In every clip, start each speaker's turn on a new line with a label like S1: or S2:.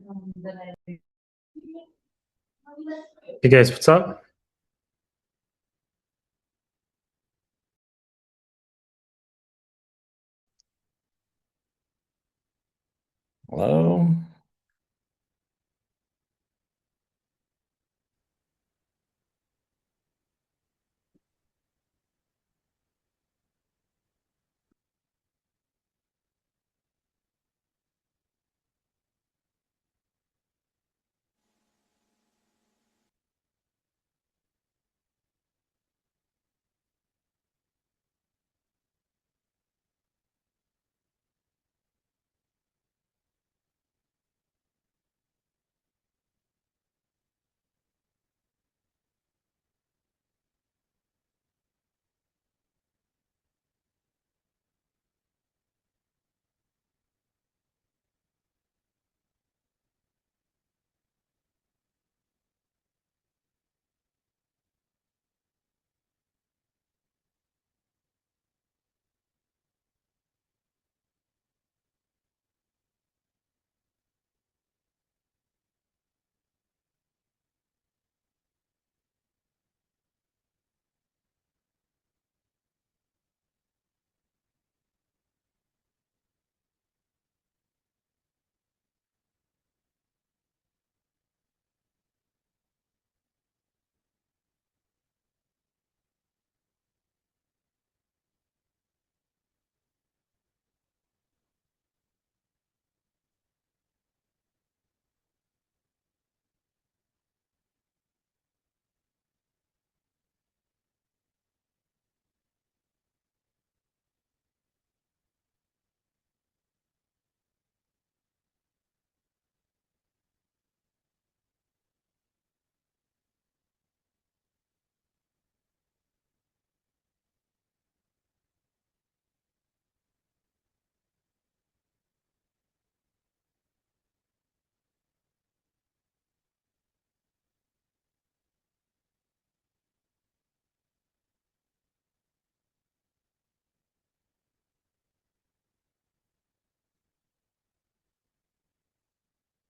S1: Hey guys, what's up?
S2: Hello.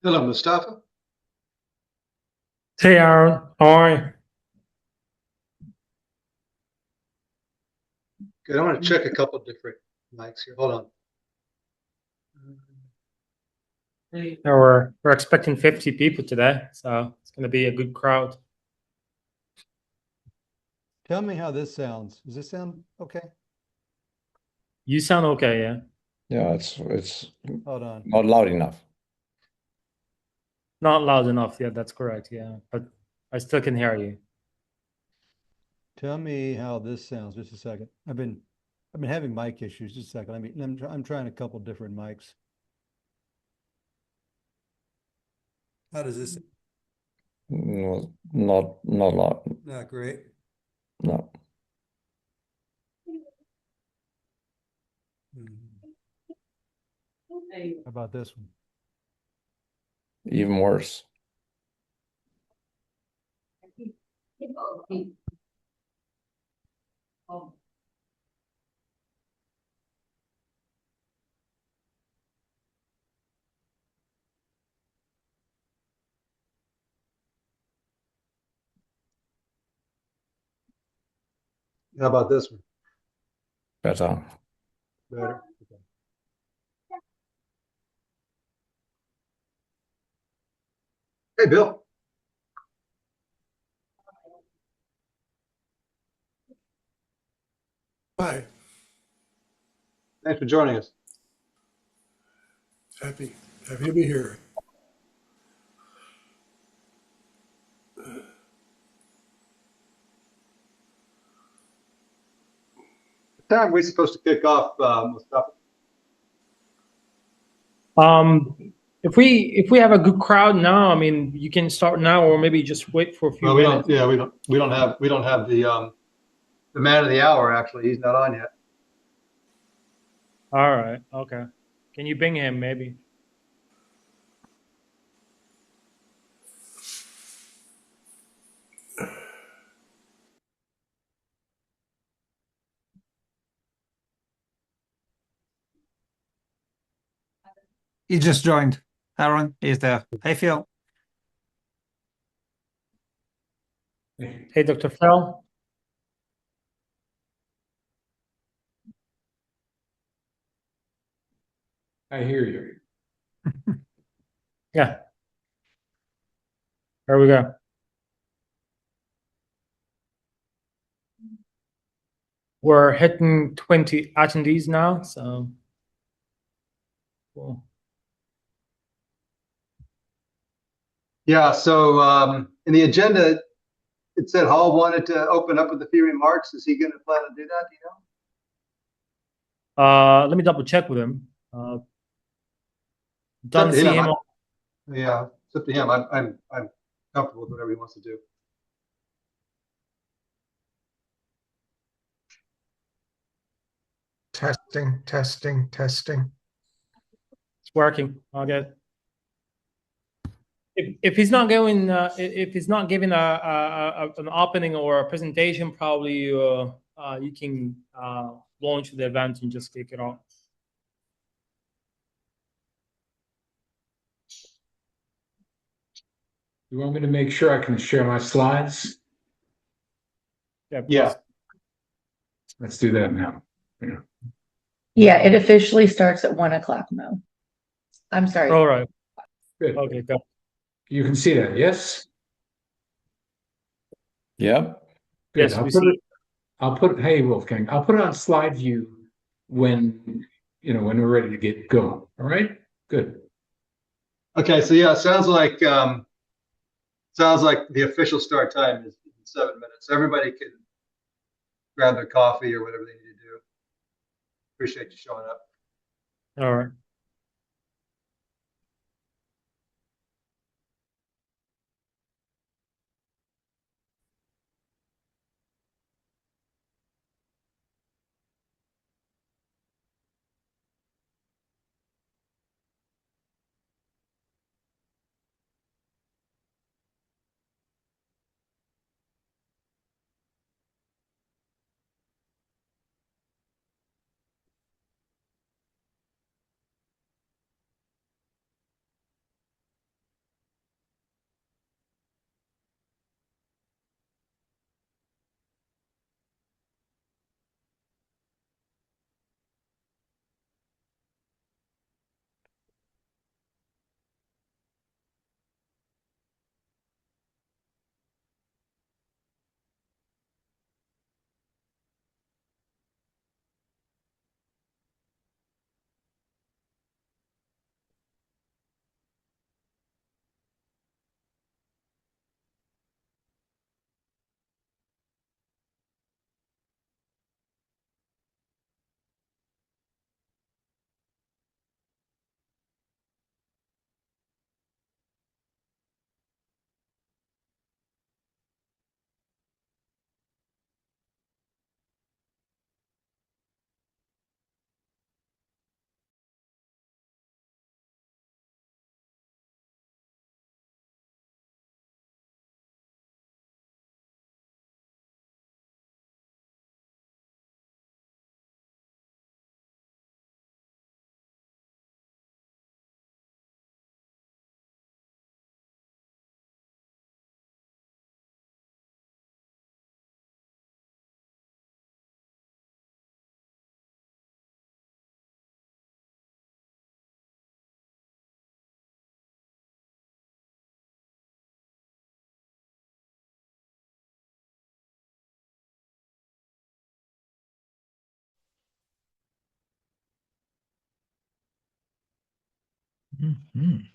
S3: Hello, Mustafa.
S1: Hey Aaron, how are you?
S3: Good. I want to check a couple different mics here. Hold on.
S1: Yeah, we're expecting 50 people today, so it's gonna be a good crowd.
S4: Tell me how this sounds. Does this sound okay?
S1: You sound okay, yeah?
S2: Yeah, it's
S4: Hold on.
S2: not loud enough.
S1: Not loud enough, yeah, that's correct, yeah. But I still can hear you.
S4: Tell me how this sounds. Just a second. I've been having mic issues. Just a second. I'm trying a couple different mics. How does this?
S2: No, not loud.
S4: Not great.
S2: No.
S4: How about this one?
S2: Even worse.
S3: How about this one?
S2: Better.
S3: Better. Okay. Hey, Bill.
S5: Hi,
S3: Thanks for joining us.
S5: happy to be here.
S3: What time are we supposed to kick off, Mustafa?
S1: If we have a good crowd now, I mean, you can start now, or maybe just wait for a few
S3: Well, we
S1: minutes.
S3: don't. Yeah, we don't have the man of the hour. Actually, he's not on yet.
S1: All right, okay. Can you bing him, maybe?
S6: He just joined.
S5: Aaron is there. Hey, Phil.
S1: Hey, Dr. Phil.
S6: I hear you.
S1: Yeah. There we go. We're hitting 20 attendees now, so cool.
S3: Yeah, so in the agenda, it said Hall wanted to open up with a few remarks. Is he going to plan to do that? Do you know?
S1: Let me double check with him.
S3: It's
S1: Don't
S3: up to
S1: see
S3: him.
S1: him.
S3: Yeah, it's up to him. I'm comfortable with whatever he wants to do.
S7: Testing, testing, testing.
S1: It's working. Okay. If he's not going, if he's not giving an opening or a presentation, probably you can launch the event and just kick it off.
S6: You want me to make sure I can share my slides?
S1: Yeah.
S3: Yeah.
S6: Let's do that now. Yeah.
S8: Yeah, it officially starts at 1 o'clock, Mo. I'm sorry.
S1: All right.
S6: Good.
S1: Okay. Go.
S6: You can see that, yes?
S2: Yep.
S6: Good.
S1: Yes, we see.
S6: Hey, Wolfgang, I'll put it on slide view when we're ready to get going. All right? Good.
S3: Okay, so yeah, it sounds like the official start time is 7 minutes. Everybody can grab their coffee or whatever they need to do. Appreciate you showing up.
S1: All right.
S5: Mhm.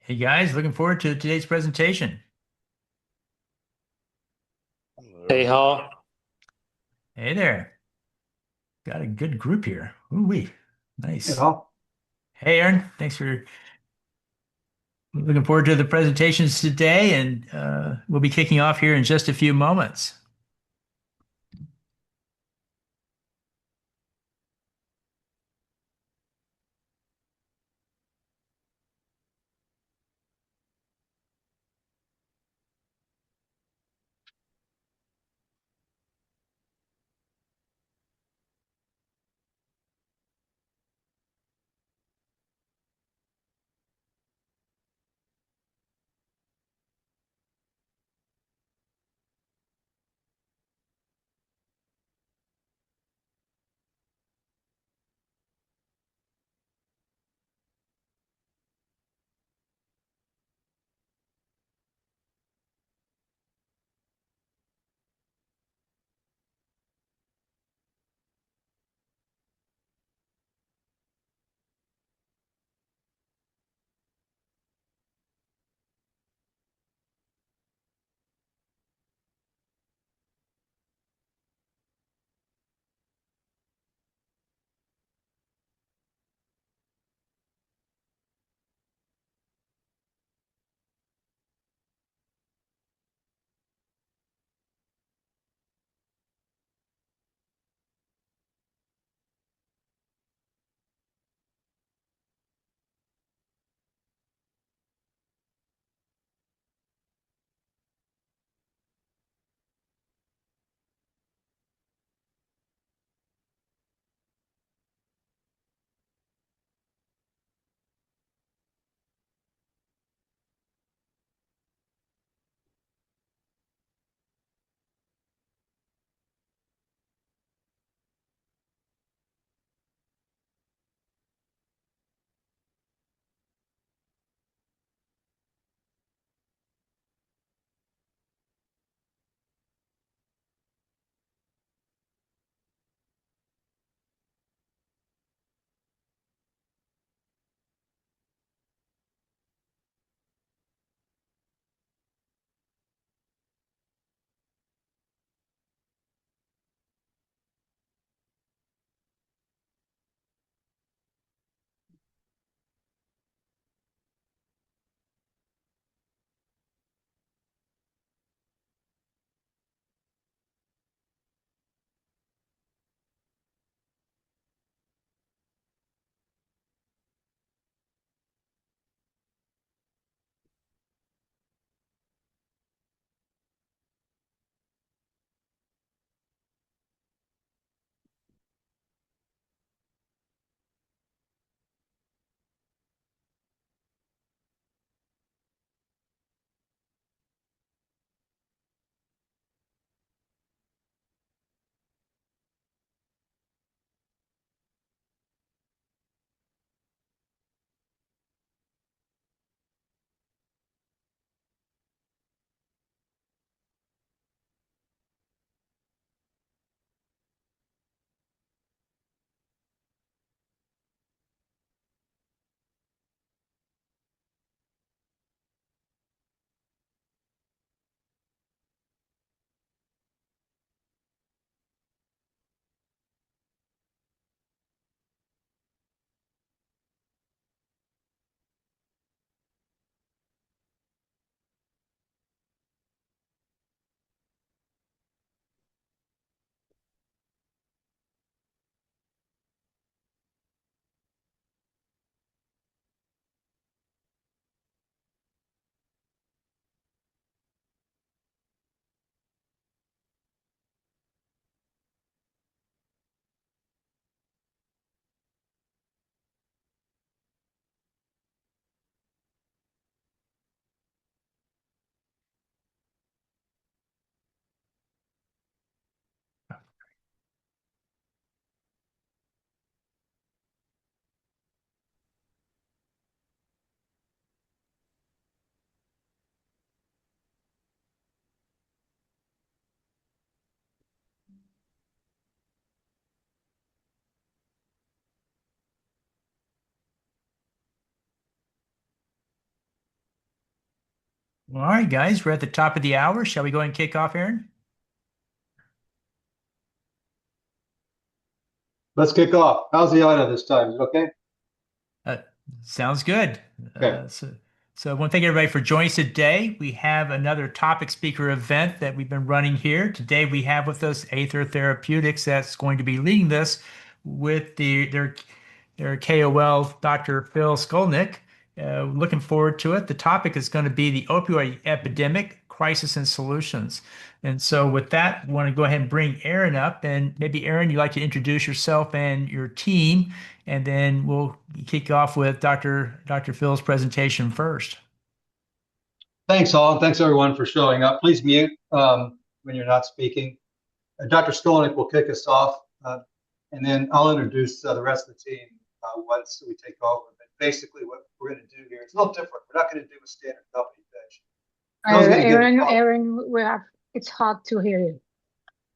S5: Hey guys, looking forward to today's presentation.
S1: Hey, Hal.
S5: Hey there. Got a good group here. Ooh-wee. Nice.
S3: You know?
S5: Hey, Aaron. Thanks for looking forward to the presentations today, and we'll be kicking off here in just a few moments. All right, guys, we're at the top of the hour. Shall we go and kick off, Aaron?
S3: Let's kick off. How's the audio this time? Is it okay?
S5: Sounds good.
S3: Okay.
S5: So I want to thank everybody for joining us today. We have another topic speaker event that we've been running here. Today we have with us Aether Therapeutics that's going to be leading this with their KOL, Dr. Phil Skolnick. Looking forward to it. The topic is going to be the opioid epidemic, crisis and solutions. And so with that, I want to go ahead and bring Aaron up. And maybe, Aaron, you'd like to introduce yourself and your team, and then we'll kick off with Dr. Phil's presentation first.
S3: Thanks, all. And thanks, everyone, for showing up. Please mute when you're not speaking. Dr. Skolnick will kick us off, and then I'll introduce the rest of the team once we take over. But basically, what we're going to do here is a little different. We're not going to do a standard company pitch.
S9: Aaron, it's hard to hear you.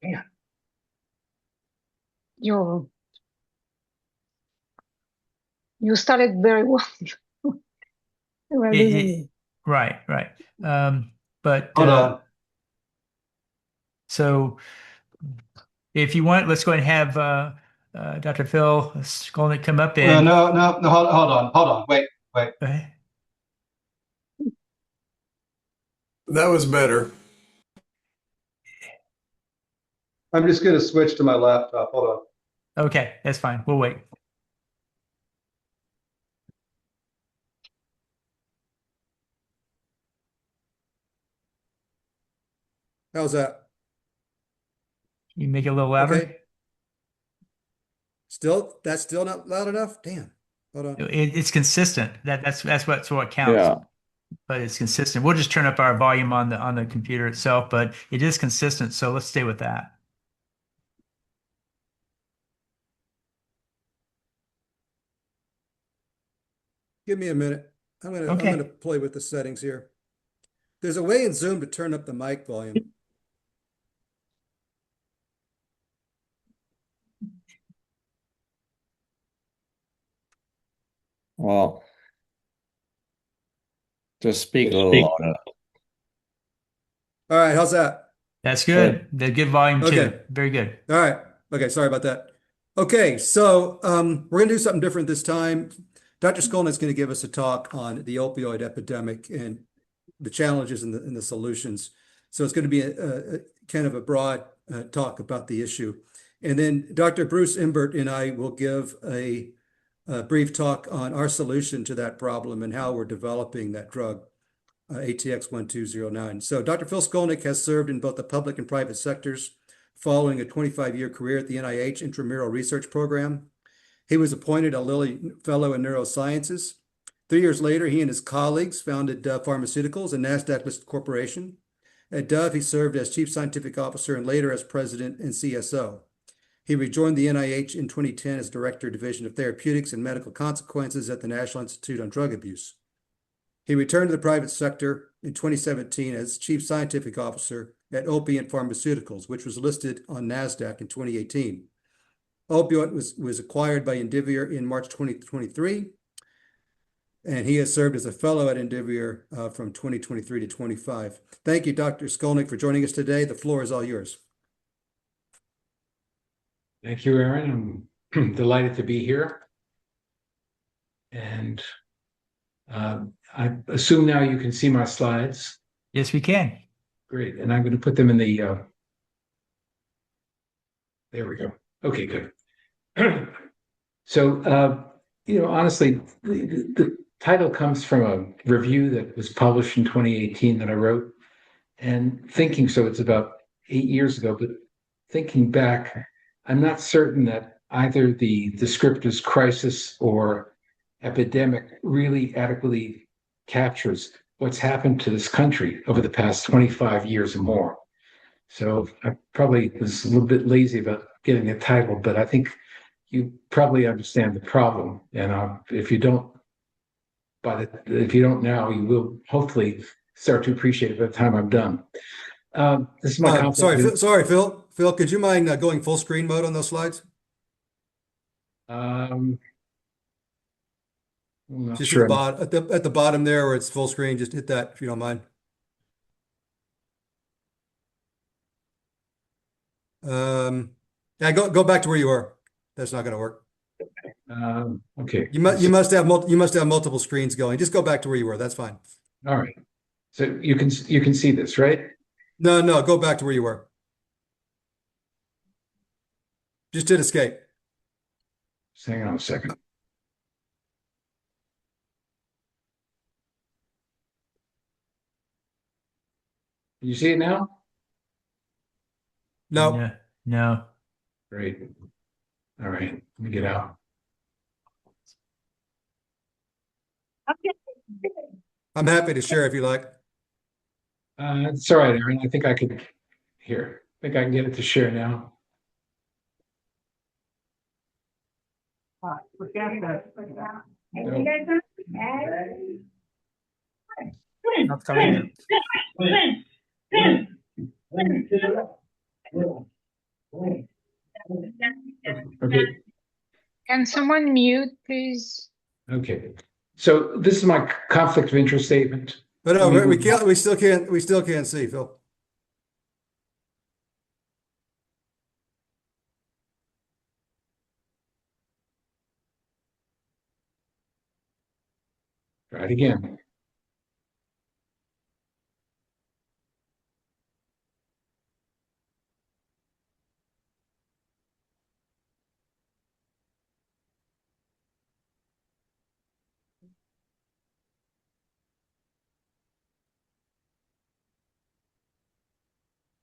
S3: Yeah.
S9: You started very well.
S5: Right. But
S3: Hold on.
S5: So if you want, let's go ahead and have Dr. Phil Skolnick come up and
S3: No, hold on. Wait.
S5: Okay.
S7: That was better.
S3: I'm just going to switch to my laptop. Hold on.
S5: Okay, that's fine. We'll wait.
S10: How's that?
S5: You make it a little louder.
S10: Okay. That's still not loud enough? Damn. Hold on.
S5: It's consistent. That's what counts.
S2: Yeah.
S5: But it's consistent. We'll just turn up our volume on the computer itself, but it is consistent. So let's stay with that.
S10: Give me a minute. I'm
S5: Okay.
S10: gonna play with the settings here. There's a way in Zoom to turn up the mic volume.
S2: Well, just speak a little louder.
S10: All right, how's that?
S5: That's good. The good volume too.
S10: Okay.
S5: Very good.
S10: All right. Okay, sorry about that. Okay, so we're gonna do something different this time. Dr. Skolnick is going to give us a talk on the opioid epidemic and the challenges and the solutions. So it's going to be a kind of a broad talk about the issue. And then Dr. Bruce Imbert and I will give a brief talk on our solution to that problem and how we're developing that drug, ATX 1209. So Dr. Phil Skolnick has served in both the public and private sectors following a 25-year career at the NIH Intramural Research Program. He was appointed a Lilly Fellow in Neurosciences. 3 years later, he and his colleagues founded Dove Pharmaceuticals, a NASDAQ-listed corporation. At Dove, he served as Chief Scientific Officer and later as President and CSO. He rejoined the NIH in 2010 as Director, Division of Therapeutics and Medical Consequences at the National Institute on Drug Abuse. He returned to the private sector in 2017 as Chief Scientific Officer at Opioid Pharmaceuticals, which was listed on NASDAQ in 2018. Opioid was acquired by Indivior in March 2023, and he has served as a fellow at Indivior from 2023 to 25. Thank you, Dr. Skolnick, for joining us today. The floor is all yours.
S6: Thank you, Aaron. I'm delighted to be here. And I assume now you can see my slides.
S5: Yes, we can.
S6: Great. And I'm going to put them in the, there we go. Okay, good. So, honestly, the title comes from a review that was published in 2018 that I wrote. And thinking, so it's about 8 years ago, but thinking back, I'm not certain that either the descriptors crisis or epidemic really adequately captures what's happened to this country over the past 25 years or more. So I probably was a little bit lazy about getting a title, but I think you probably understand the problem. And if you don't now, you will hopefully start to appreciate it by the time I'm done. This is my
S10: sorry, Phil. Phil, could you mind going full screen mode on those slides?
S6: Not
S10: Just
S6: sure.
S10: at the bottom there where it's full screen, just hit that if you don't mind. Yeah, go back to where you were. That's not going to work.
S6: Okay.
S10: You must have multiple screens going. Just go back to where you were. That's fine.
S6: All right. So you can see this, right?
S10: No, go back to where you were. Just hit escape.
S6: Just hang on a second. You see it now?
S10: No,
S5: No, no.
S6: Great. All right. Let me get out.
S10: I'm happy to share if you like.
S6: It's all right, Aaron. I think I can here. I think I can get it to share now.
S1: Not coming.
S6: Okay.
S9: Can someone mute, please?
S6: Okay. So this is my conflict of interest statement.
S10: But no,
S6: Let me
S10: we
S6: move
S10: can't. We still can't see, Phil.
S6: Try it again.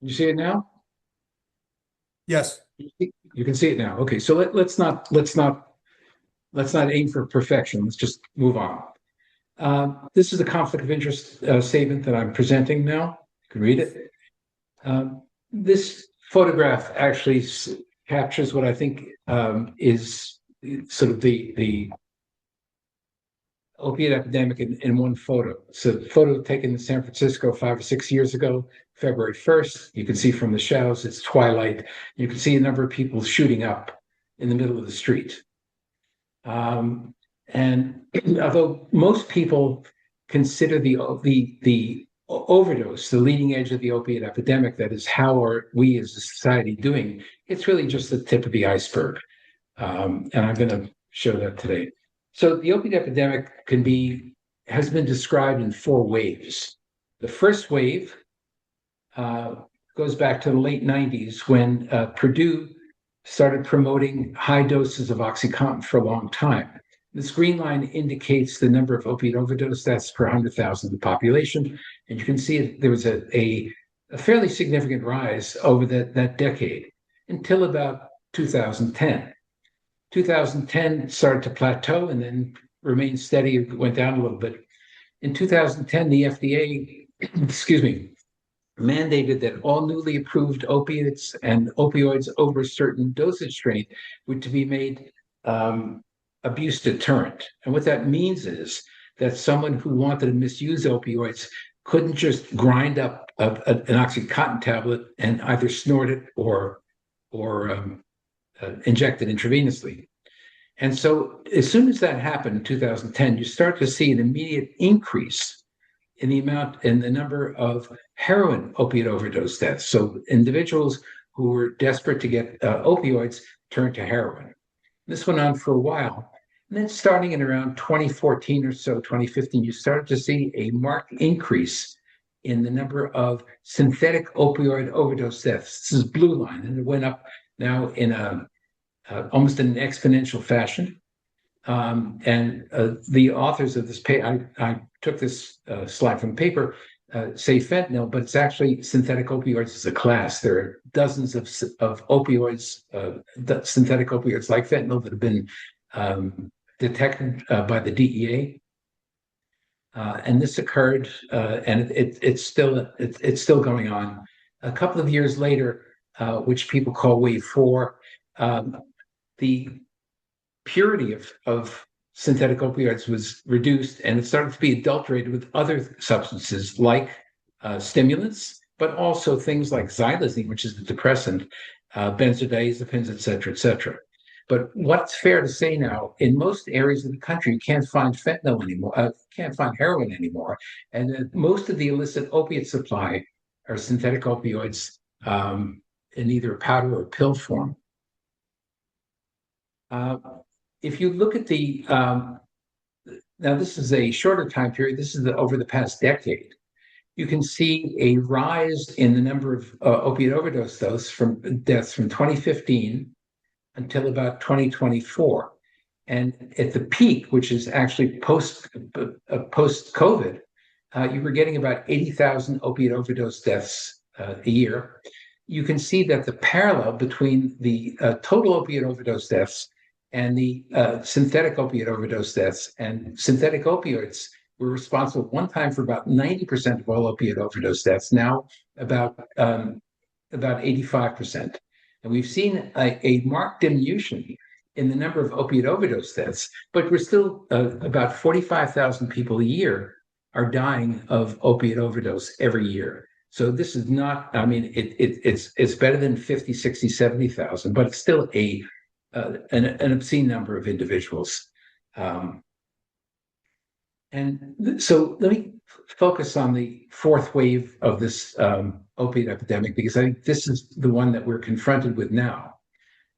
S6: You see it now?
S10: Yes.
S6: You can see it now. Okay, so let's not aim for perfection. Let's just move on. This is the conflict of interest statement that I'm presenting now. You can read it. This photograph actually captures what I think is sort of the opiate epidemic in one photo. So the photo taken in San Francisco 5 or 6 years ago, February 1st. You can see from the shadows, it's twilight. You can see a number of people shooting up in the middle of the street. And although most people consider the overdose the leading edge of the opiate epidemic, that is, how are we as a society doing? It's really just the tip of the iceberg. And I'm going to show that today. So the opiate epidemic has been described in 4 waves. The first wave goes back to the late 90s when Purdue started promoting high doses of OxyContin for a long time. This green line indicates the number of opiate overdose deaths per 100,000 of the population. And you can see there was a fairly significant rise over that decade until about 2010. 2010 started to plateau and then remained steady, went down a little bit. In 2010, the FDA, mandated that all newly approved opiates and opioids over a certain dosage strength were to be made abuse deterrent. And what that means is that someone who wanted to misuse opioids couldn't just grind up an OxyContin tablet and either snort it or inject it intravenously. And so as soon as that happened in 2010, you start to see an immediate increase in the number of heroin opiate overdose deaths. So individuals who were desperate to get opioids turned to heroin. This went on for a while. And then starting in around 2014 or so, 2015, you started to see a marked increase in the number of synthetic opioid overdose deaths. This is blue line, and it went up now in almost in an exponential fashion. And the authors of this paper, I took this slide from paper, say fentanyl, but it's actually synthetic opioids as a class. There are dozens of opioids, synthetic opioids like fentanyl that have been detected by the DEA. And this occurred, and it's still going on. A couple of years later, which people call Wave 4, the purity of synthetic opioids was reduced, and it started to be adulterated with other substances like stimulants, but also things like xylazine, which is the depressant, benzodiazepines, et cetera, et cetera. But what's fair to say now, in most areas of the country, you can't find fentanyl anymore, can't find heroin anymore, and most of the illicit opiate supply are synthetic opioids in either a powder or pill form. If you look at the, now this is a shorter time period, this is over the past decade, you can see a rise in the number of opiate overdose deaths from 2015 until about 2024. And at the peak, which is actually post-COVID, you were getting about 80,000 opiate overdose deaths a year. You can see that the parallel between the total opiate overdose deaths and the synthetic opiate overdose deaths, and synthetic opioids were responsible one time for about 90% of all opiate overdose deaths, now about 85%. And we've seen a marked diminution in the number of opiate overdose deaths, but we're still about 45,000 people a year are dying of opiate overdose every year. So this is not, I mean, it's better than 50, 60, 70,000, but it's still an obscene number of individuals. And so let me focus on the fourth wave of this opiate epidemic, because I think this is the one that we're confronted with now.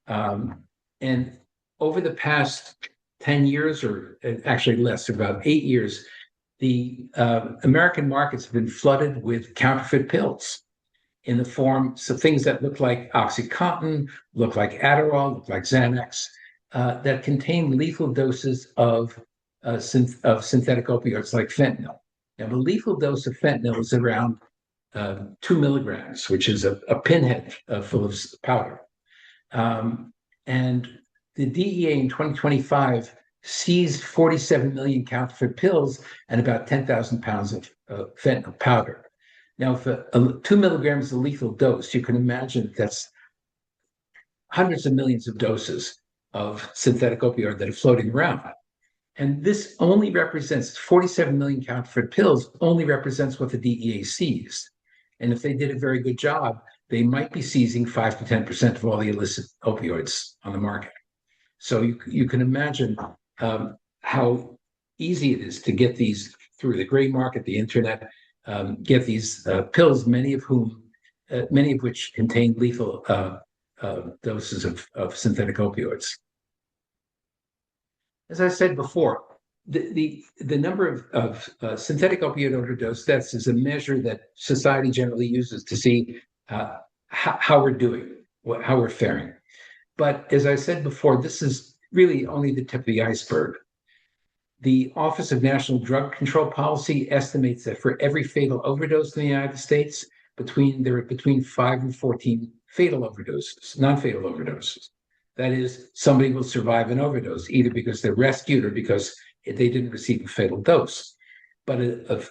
S6: And over the past 10 years, or actually less, about 8 years, the American markets have been flooded with counterfeit pills in the form of things that look like OxyContin, look like Adderall, look like Xanax, that contain lethal doses of synthetic opioids like fentanyl. Now, the lethal dose of fentanyl is around 2 milligrams, which is a pinhead full of powder. And the DEA in 2025 seized 47 million counterfeit pills and about 10,000 pounds of fentanyl powder. Now, if 2 milligrams is a lethal dose, you can imagine that's hundreds of millions of doses of synthetic opioid that are floating around. And this only represents 47 million counterfeit pills, only represents what the DEA seized. And if they did a very good job, they might be seizing 5 to 10% of all the illicit opioids on the market. So you can imagine how easy it is to get these through the gray market, the internet, get these pills, many of which contain lethal doses of synthetic opioids. As I said before, the number of synthetic opioid overdose deaths is a measure that society generally uses to see how we're doing, how we're faring. But as I said before, this is really only the tip of the iceberg. The Office of National Drug Control Policy estimates that for every fatal overdose in the United States, there are between 5 and 14 fatal overdoses, non-fatal overdoses. That is, somebody will survive an overdose, either because they're rescued or because they didn't receive a fatal dose. But a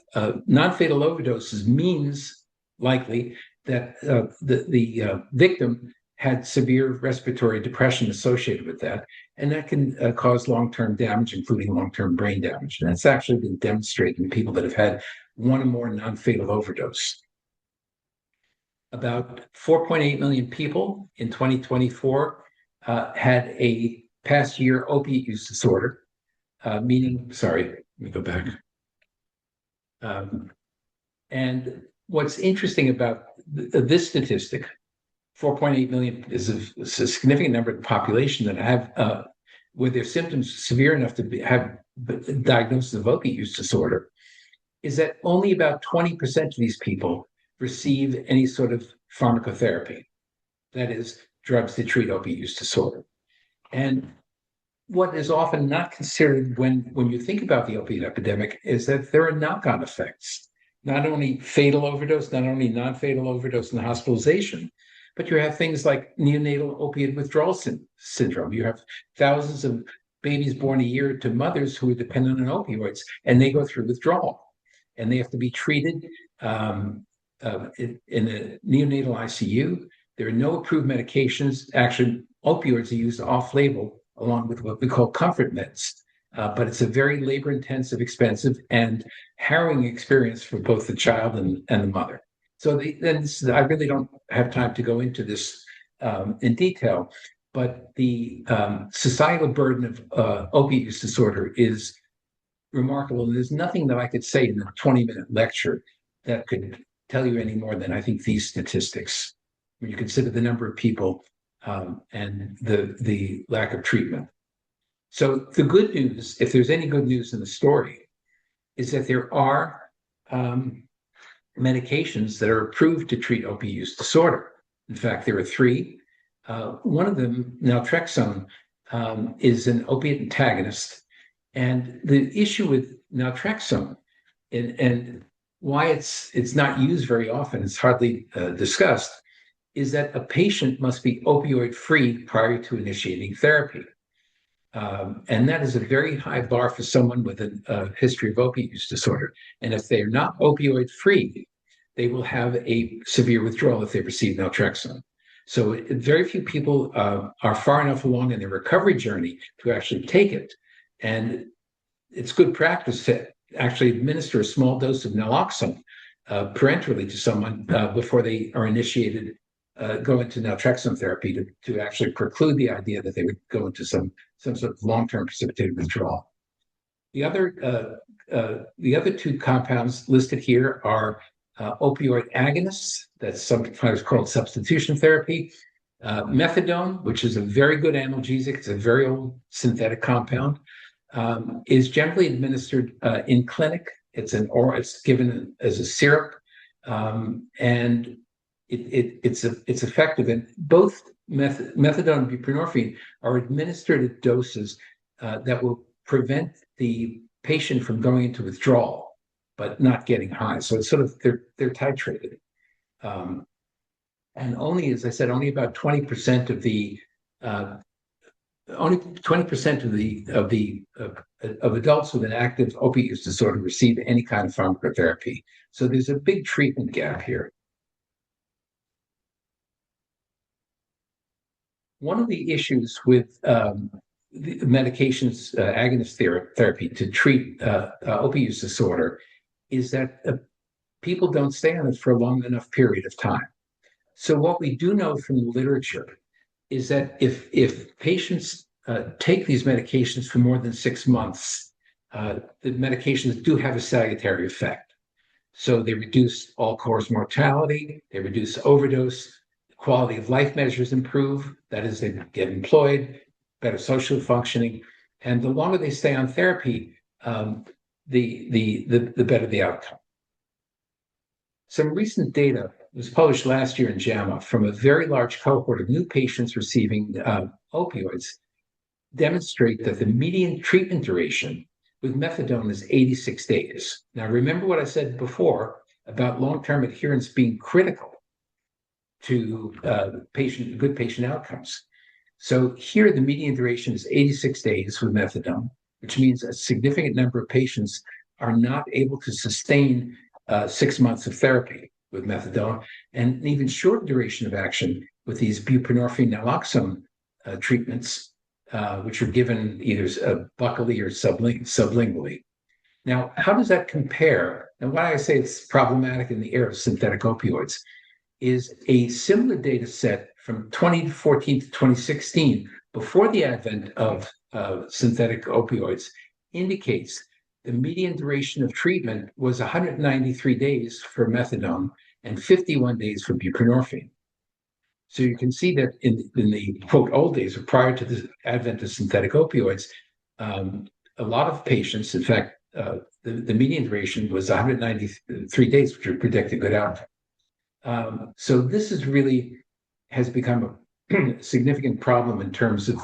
S6: non-fatal overdoses means likely that the victim had severe respiratory depression associated with that, and that can cause long-term damage, including long-term brain damage. And that's actually been demonstrated in people that have had one or more non-fatal overdose. About 4.8 million people in 2024 had a past year opiate use disorder, meaning, sorry, let me go back. And what's interesting about this statistic, 4.8 million is a significant number of the population that have, with their symptoms severe enough to have diagnosis of opiate use disorder, is that only about 20% of these people receive any sort of pharmacotherapy, that is, drugs to treat opiate use disorder. And what is often not considered when you think about the opiate epidemic is that there are knock-on effects, not only fatal overdose, not only non-fatal overdose and hospitalization, but you have things like neonatal opiate withdrawal syndrome. You have thousands of babies born a year to mothers who are dependent on opioids, and they go through withdrawal, and they have to be treated in a neonatal ICU. There are no approved medications. Actually, opioids are used off-label along with what we call comfort meds. But it's a very labor-intensive, expensive, and harrowing experience for both the child and the mother. So I really don't have time to go into this in detail, but the societal burden of opiate use disorder is remarkable. And there's nothing that I could say in a 20-minute lecture that could tell you any more than I think these statistics. when you consider the number of people and the lack of treatment. So the good news, if there's any good news in the story, is that there are medications that are approved to treat opioid use disorder. In fact, there are 3. One of them, naltrexone, is an opiate antagonist. And the issue with naltrexone and why it's not used very often, it's hardly discussed, is that a patient must be opioid free prior to initiating therapy. And that is a very high bar for someone with a history of opioid use disorder. And if they're not opioid free, they will have a severe withdrawal if they receive naltrexone. So very few people are far enough along in their recovery journey to actually take it. And it's good practice to actually administer a small dose of naloxone parenterally to someone before they are initiated, go into naltrexone therapy to actually preclude the idea that they would go into some sort of long-term precipitated withdrawal. The other 2 compounds listed here are opioid agonists, that's sometimes called substitution therapy. Methadone, which is a very good analgesic, it's a very old synthetic compound, is generally administered in clinic. It's given as a syrup, and it's effective. And both methadone and buprenorphine are administered at doses that will prevent the patient from going into withdrawal, but not getting high. So it's sort of they're titrated, and only, as I said, only about 20% of the of adults with an active opioid use disorder receive any kind of pharmacotherapy. So there's a big treatment gap here. One of the issues with the medications, agonist therapy to treat opioid use disorder is that people don't stay on it for a long enough period of time. So what we do know from the literature is that if patients take these medications for more than 6 months, the medications do have a salutary effect. So they reduce all-cause mortality, they reduce overdose, quality of life measures improve, that is, they get employed, better social functioning, and the longer they stay on therapy, the better the outcome. Some recent data was published last year in JAMA from a very large cohort of new patients receiving opioids demonstrate that the median treatment duration with methadone is 86 days. Now, remember what I said before about long-term adherence being critical to good patient outcomes. So here, the median duration is 86 days with methadone, which means a significant number of patients are not able to sustain 6 months of therapy with methadone, and an even shorter duration of action with these buprenorphine naloxone treatments, which are given either buccally or sublingually. Now, how does that compare? And why I say it's problematic in the era of synthetic opioids is a similar data set from 2014 to 2016, before the advent of synthetic opioids, indicates the median duration of treatment was 193 days for methadone and 51 days for buprenorphine. So you can see that in the quote old days or prior to the advent of synthetic opioids, a lot of patients, in fact, the median duration was 193 days, which would predict a good outcome. So this is really has become a significant problem in terms of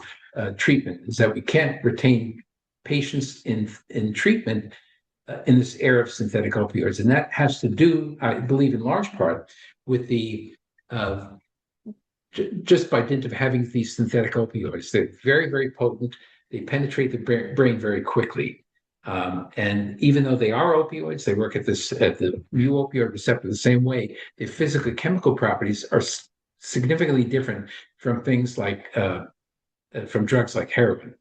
S6: treatment, is that we can't retain patients in treatment in this era of synthetic opioids. And that has to do, I believe, in large part with the just by dint of having these synthetic opioids. They're very, very potent. They penetrate the brain very quickly. And even though they are opioids, they work at the mu opioid receptor the same way. The physical chemical properties are significantly different from things like from drugs like heroin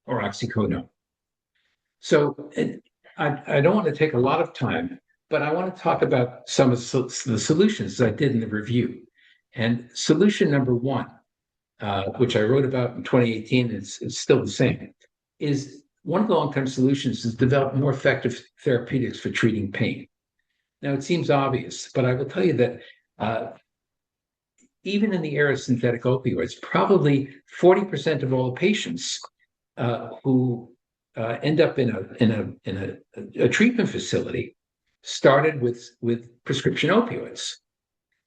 S6: or oxycodone. So I don't want to take a lot of time, but I want to talk about some of the solutions I did in the review. And solution number one, which I wrote about in 2018, it's still the same, is one of the long-term solutions is develop more effective therapeutics for treating pain. Now, it seems obvious, but I will tell you that even in the era of synthetic opioids, probably 40% of all the patients who end up in a treatment facility started with prescription opioids.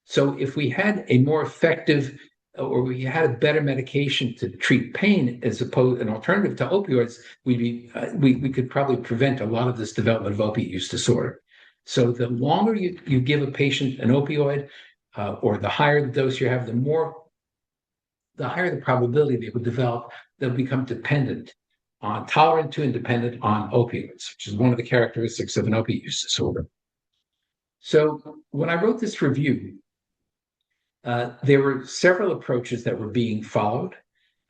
S6: So if we had a more effective, or we had a better medication to treat pain as opposed an alternative to opioids, we could probably prevent a lot of this development of opiate use disorder. So the longer you give a patient an opioid, or the higher the dose you have, the higher the probability they will develop, they'll become tolerant to and dependent on opioids, which is one of the characteristics of an opiate use disorder. So when I wrote this review, there were several approaches that were being followed.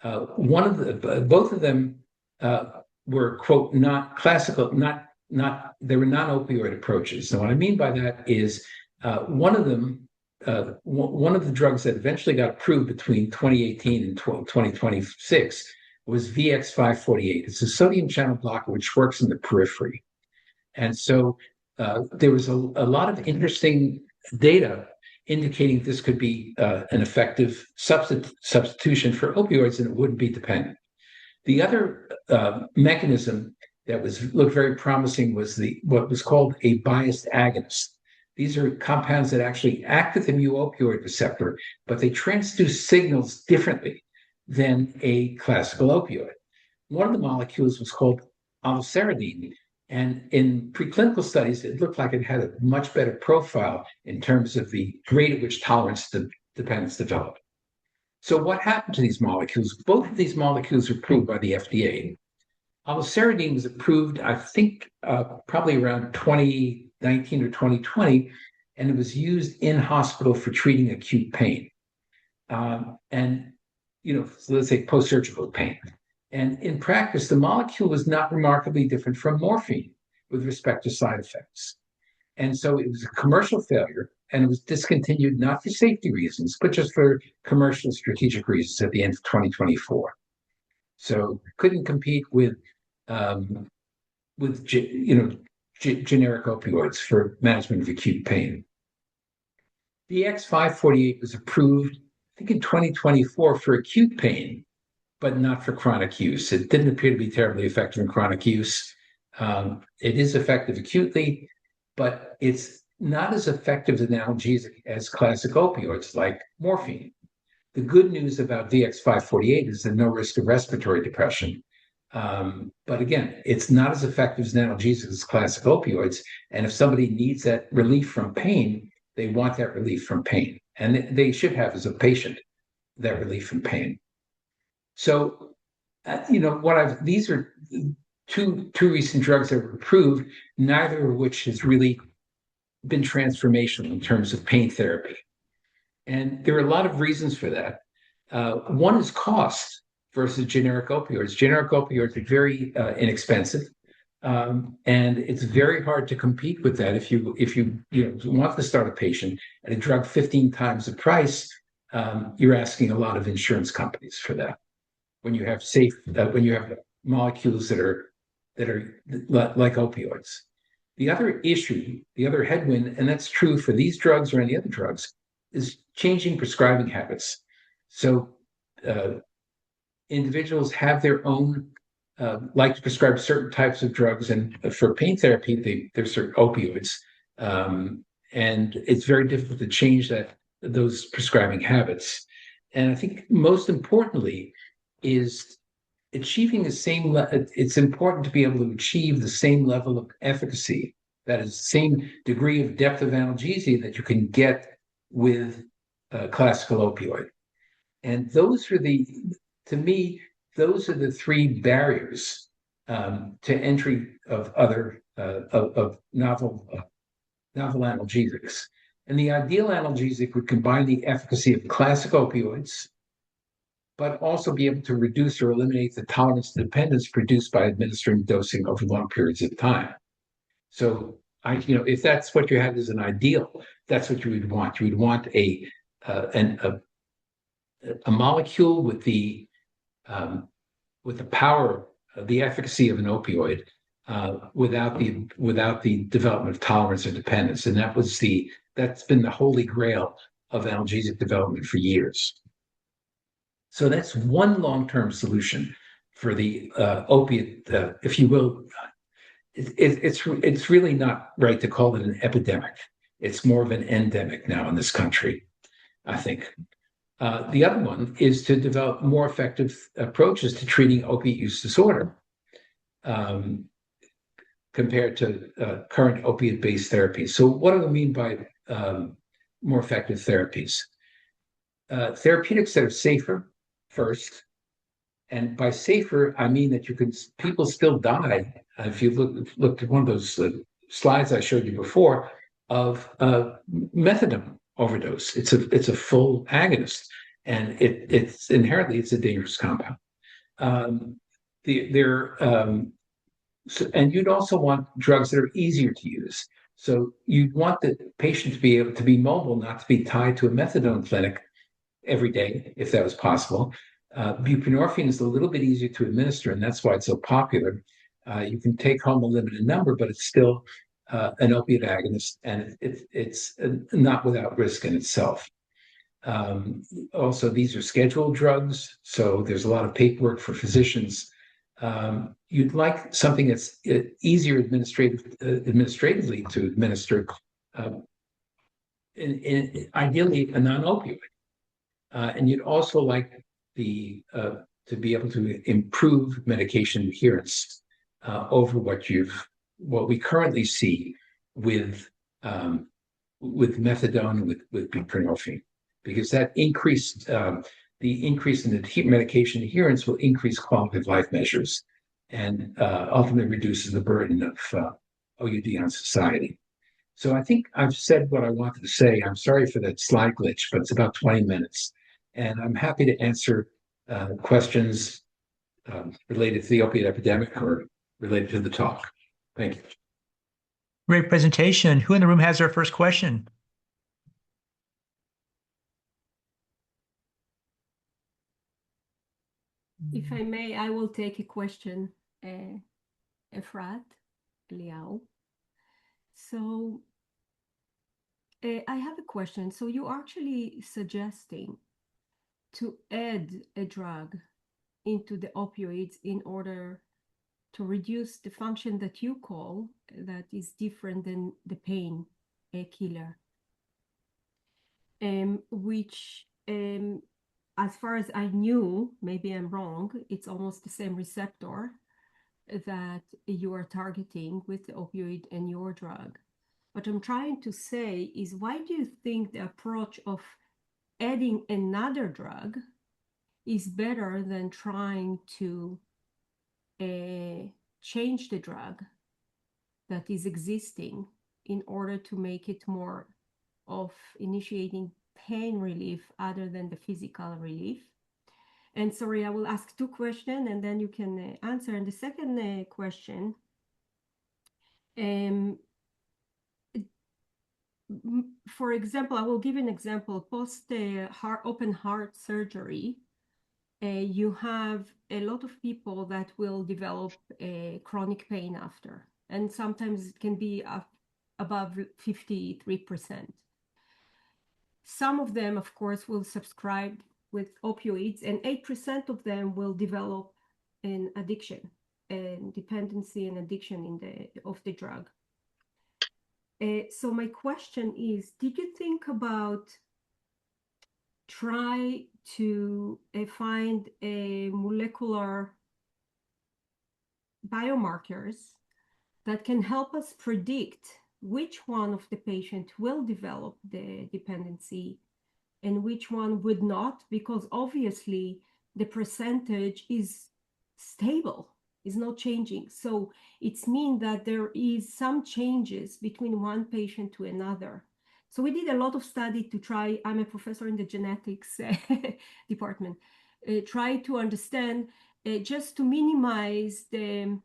S6: Both of them were, quote, not classical, they were non-opioid approaches. So what I mean by that is one of the drugs that eventually got approved between 2018 and 2026 was VX-548. It's a sodium channel blocker which works in the periphery. And so there was a lot of interesting data indicating this could be an effective substitution for opioids, and it wouldn't be dependent. The other mechanism that looked very promising was what was called a biased agonist. These are compounds that actually act at the mu-opioid receptor, but they transduce signals differently than a classical opioid. One of the molecules was called alloceridine, and in preclinical studies, it looked like it had a much better profile in terms of the rate at which tolerance dependence developed. So what happened to these molecules? Both of these molecules were approved by the FDA. Alloceridine was approved, I think, probably around 2019 or 2020, and it was used in hospital for treating acute pain. So let's say post-surgical pain. And in practice, the molecule was not remarkably different from morphine with respect to side effects. And so it was a commercial failure, and it was discontinued not for safety reasons, but just for commercial strategic reasons at the end of 2024. So couldn't compete with generic opioids for management of acute pain. The VX-548 was approved, I think, in 2024 for acute pain, but not for chronic use. It didn't appear to be terribly effective in chronic use. It is effective acutely, but it's not as effective an analgesic as classic opioids like morphine. The good news about VX-548 is the no risk of respiratory depression. But again, it's not as effective as an analgesic as classic opioids. And if somebody needs that relief from pain, they want that relief from pain. And they should have, as a patient, that relief from pain. So, these are two recent drugs that were approved, neither of which has really been transformational in terms of pain therapy. And there are a lot of reasons for that. One is cost versus generic opioids. Generic opioids are very inexpensive, and it's very hard to compete with that. If you want to start a patient at a drug 15 times the price, you're asking a lot of insurance companies for that. When you have molecules that are like opioids. The other issue, the other headwind, and that's true for these drugs or any other drugs, is changing prescribing habits. So individuals have their own, like to prescribe certain types of drugs, and for pain therapy, there's certain opioids, and it's very difficult to change those prescribing habits. And I think most importantly is achieving the same. It's important to be able to achieve the same level of efficacy, that is, the same degree of depth of analgesia that you can get with classical opioid. And those are to me, those are the three barriers to entry of other novel analgesics. And the ideal analgesic would combine the efficacy of classic opioids, but also be able to reduce or eliminate the tolerance and dependence produced by administering dosing over long periods of time. So, if that's what you have as an ideal, that's what you would want. You would want a molecule with the power, the efficacy of an opioid, without the development of tolerance or dependence. And that's been the holy grail of analgesic development for years. So that's one long-term solution for the opiate, if you will. It's really not right to call it an epidemic. It's more of an endemic now in this country, I think. The other one is to develop more effective approaches to treating opiate use disorder compared to current opiate-based therapies. So what do I mean by more effective therapies? Therapeutics that are safer first. And by safer, I mean that people still die. If you looked at one of those slides I showed you before of methadone overdose, it's a full agonist, and it's inherently a dangerous compound. And you'd also want drugs that are easier to use. So you'd want the patient to be able to be mobile, not to be tied to a methadone clinic every day, if that was possible. Buprenorphine is a little bit easier to administer, and that's why it's so popular. You can take home a limited number, but it's still an opiate agonist, and it's not without risk in itself. Also, these are scheduled drugs, so there's a lot of paperwork for physicians. You'd like something that's easier administratively to administer, ideally a non-opioid. And you'd also like to be able to improve medication adherence over what we currently see with methadone, with buprenorphine, because that the increase in the medication adherence will increase quality of life measures and ultimately reduces the burden of OUD on society. So I think I've said what I wanted to say. I'm sorry for that slide glitch, but it's about 20 minutes. And I'm happy to answer questions related to the opioid epidemic or related to the talk. Thank you.
S5: Great presentation. Who in the room has their first question?
S11: If I may, I will take a question, Efrat Liao. So I have a question. So you're actually suggesting to add a drug into the opioids in order to reduce the function that you call that is different than the pain killer, which as far as I knew, maybe I'm wrong, it's almost the same receptor that you are targeting with the opioid and your drug. What I'm trying to say is, why do you think the approach of adding another drug is better than trying to change the drug that is existing in order to make it more of initiating pain relief other than the physical relief? And sorry, I will ask two questions and then you can answer. And the second question, for example, I will give an example. Post open heart surgery, you have a lot of people that will develop chronic pain after, and sometimes it can be above 53%. Some of them, of course, will subscribe with opioids, and 8% of them will develop an addiction and dependency and addiction of the drug. So my question is, did you think about try to find a molecular biomarkers that can help us predict which one of the patient will develop the dependency and which one would not? Because obviously the percentage is stable, is not changing. So it's mean that there is some changes between one patient to another. So we did a lot of study to try, I'm a professor in the genetics department, try to understand just to minimize the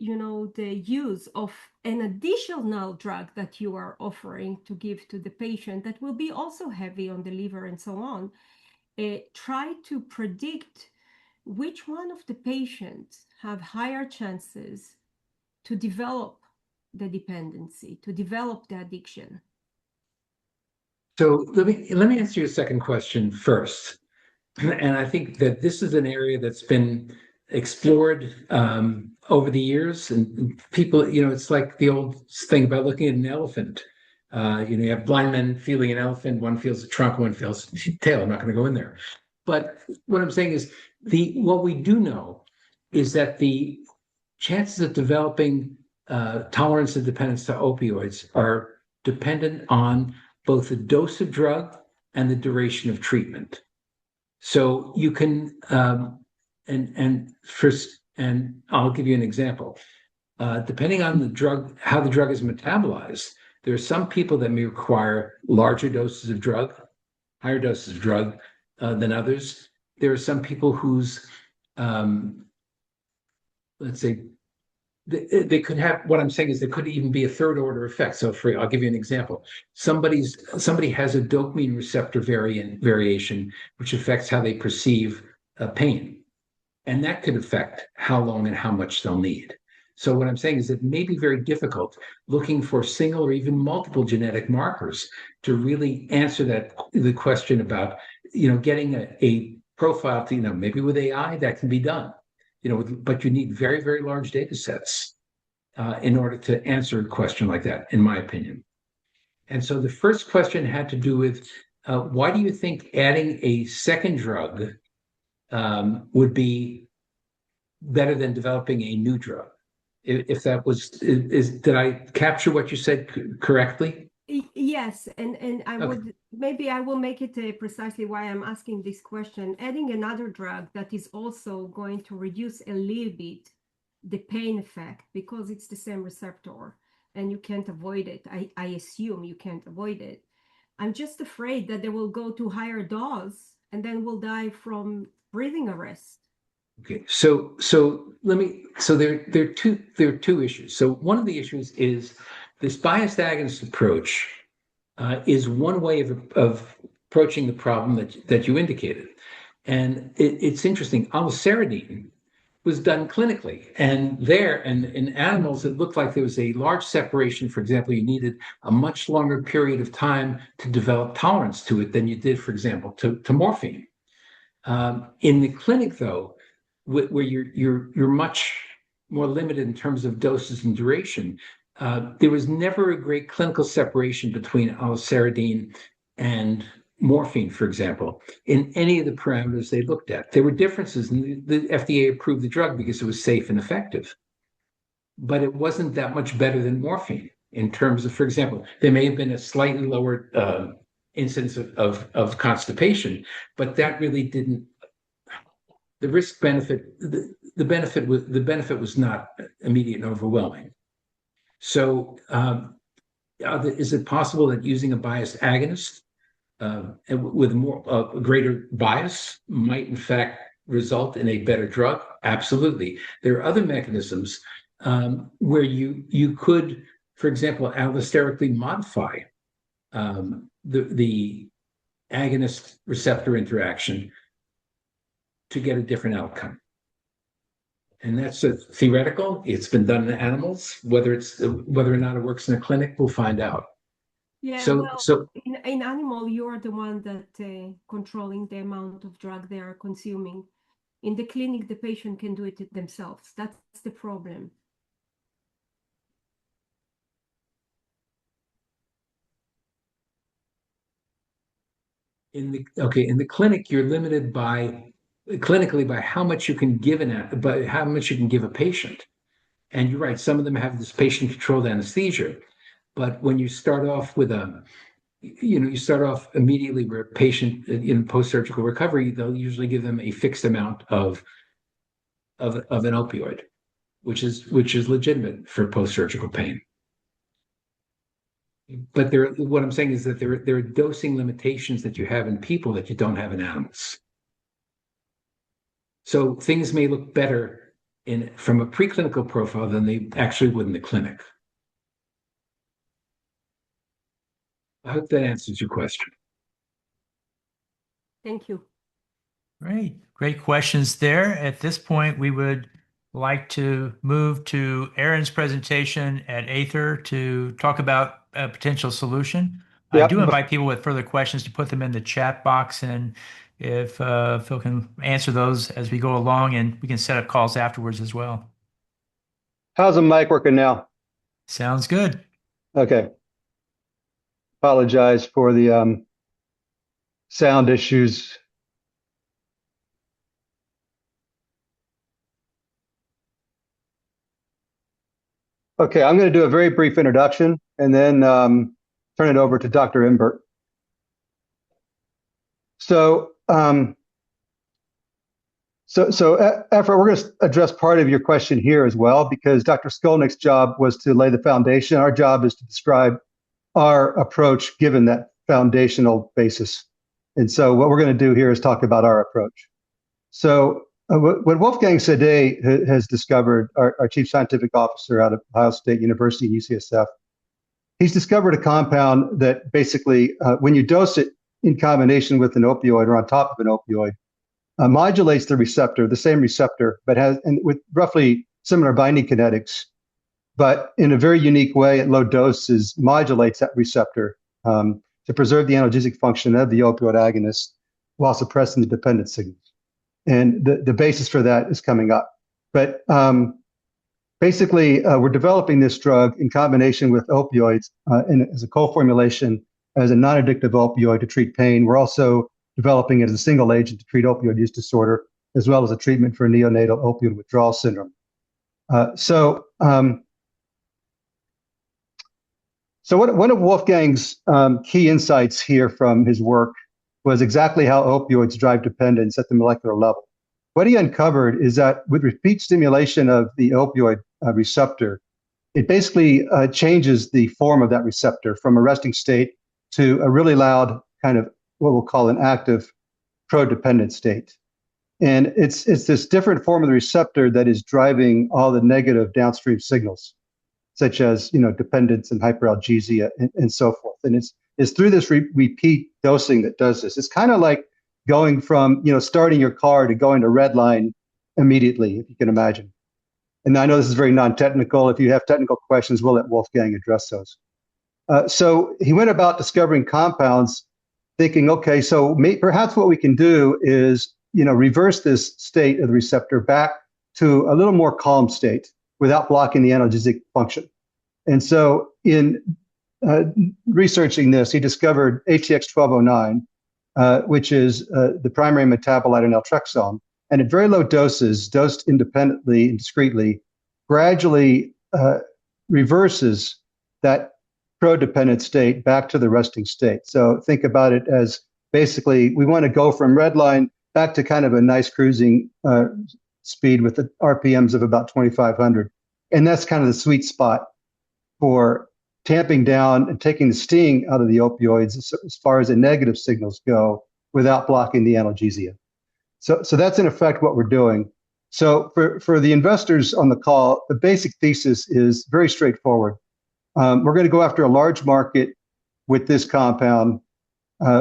S11: use of an additional drug that you are offering to give to the patient that will be also heavy on the liver and so on. Try to predict which one of the patients have higher chances to develop the dependency, to develop the addiction.
S6: So let me answer your second question first. And I think that this is an area that's been explored over the years, and people, it's like the old thing about looking at an elephant. You have blind men feeling an elephant. One feels the trunk, one feels the tail. I'm not going to go in there. But what I'm saying is what we do know is that the chances of developing tolerance and dependence to opioids are dependent on both the dose of drug and the duration of treatment. So you can, and I'll give you an example. Depending on the drug, how the drug is metabolized, there are some people that may require larger doses of drug, higher doses of drug than others. There are some people whose, let's say, they could have, what I'm saying is there could even be a third order effect. So I'll give you an example. Somebody has a dopamine receptor variation, which affects how they perceive pain. And that could affect how long and how much they'll need. So what I'm saying is it may be very difficult looking for single or even multiple genetic markers to really answer the question about, getting a profile to, maybe with AI that can be done. But you need very, very large data sets in order to answer a question like that, in my opinion. And so the first question had to do with why do you think adding a second drug would be better than developing a new drug? If that was, did I capture what you said correctly?
S11: Yes, and I would maybe I will make it precisely why I'm asking this question. Adding another drug that is also going to reduce a little bit the pain effect because it's the same receptor and you can't avoid it. I assume you can't avoid it. I'm just afraid that they will go to higher dose and then will die from breathing arrest.
S6: Okay, so there are two issues. So one of the issues is this biased agonist approach is one way of approaching the problem that you indicated. And it's interesting. Alloceridine was done clinically. And in animals, it looked like there was a large separation. For example, you needed a much longer period of time to develop tolerance to it than you did, for example, to morphine. In the clinic, though, where you're much more limited in terms of doses and duration, there was never a great clinical separation between alloceridine and morphine, for example, in any of the parameters they looked at. There were differences, and the FDA approved the drug because it was safe and effective. But it wasn't that much better than morphine in terms of, for example, there may have been a slightly lower incidence of constipation, but that really didn't. The risk benefit, the benefit was not immediate and overwhelming. So, is it possible that using a biased agonist with a greater bias might in fact result in a better drug? Absolutely. There are other mechanisms where you could, for example, allosterically modify the agonist receptor interaction to get a different outcome. And that's theoretical. It's been done in animals. Whether or not it works in a clinic, we'll find out.
S11: Yeah,
S6: So
S11: in animal, you are the one that controlling the amount of drug they are consuming. In the clinic, the patient can do it themselves. That's the problem.
S6: In the clinic, you're limited clinically by how much you can give a patient. And you're right, some of them have this patient-controlled anesthesia. But when you start off with you start off immediately where a patient in post-surgical recovery, they'll usually give them a fixed amount of an opioid, which is legitimate for post-surgical pain. But what I'm saying is that there are dosing limitations that you have in people that you don't have in animals. So things may look better from a preclinical profile than they actually would in the clinic. I hope that answers your question.
S11: Thank you.
S5: Great questions there. At this point, we would like to move to Aaron's presentation at Aether to talk about a potential solution. I
S10: Yep.
S5: do invite people with further questions to put them in the chat box, and if Phil can answer those as we go along, and we can set up calls afterwards as well.
S10: How's the mic working now?
S5: Sounds good.
S10: Okay. Apologize for the sound issues. Okay, I'm going to do a very brief introduction and then turn it over to Dr. Imbert. So, Efra, we're going to address part of your question here as well, because Dr. Skolnick's job was to lay the foundation. Our job is to describe our approach given that foundational basis. And so what we're going to do here is talk about our approach. So what Wolfgang Sade has discovered, our chief scientific officer out of Ohio State University and UCSF, he's discovered a compound that basically, when you dose it in combination with an opioid or on top of an opioid, modulates the receptor, the same receptor, but has, and with roughly similar binding kinetics, but in a very unique way at low doses modulates that receptor to preserve the analgesic function of the opioid agonist while suppressing the dependent signals. And the basis for that is coming up. But basically, we're developing this drug in combination with opioids as a co-formulation as a non-addictive opioid to treat pain. We're also developing it as a single agent to treat opioid use disorder, as well as a treatment for neonatal opioid withdrawal syndrome. So one of Wolfgang's key insights here from his work was exactly how opioids drive dependence at the molecular level. What he uncovered is that with repeat stimulation of the opioid receptor, it basically changes the form of that receptor from a resting state to a really loud kind of what we'll call an active pro-dependent state. And it's this different form of the receptor that is driving all the negative downstream signals, such as dependence and hyperalgesia and so forth. And it's through this repeat dosing that does this. It's kind of like going from starting your car to going to red line immediately, if you can imagine. And I know this is very non-technical. If you have technical questions, we'll let Wolfgang address those. So he went about discovering compounds, thinking, okay, so perhaps what we can do is reverse this state of the receptor back to a little more calm state without blocking the analgesic function. And so in researching this, he discovered ATX-1209, which is the primary metabolite in naltrexone. And at very low doses, dosed independently and discretely, gradually reverses that pro-dependent state back to the resting state. So think about it as basically we want to go from red line back to kind of a nice cruising speed with the RPMs of about 2,500. And that's kind of the sweet spot for tamping down and taking the sting out of the opioids as far as the negative signals go without blocking the analgesia. So that's in effect what we're doing. So for the investors on the call, the basic thesis is very straightforward. We're going to go after a large market with this compound.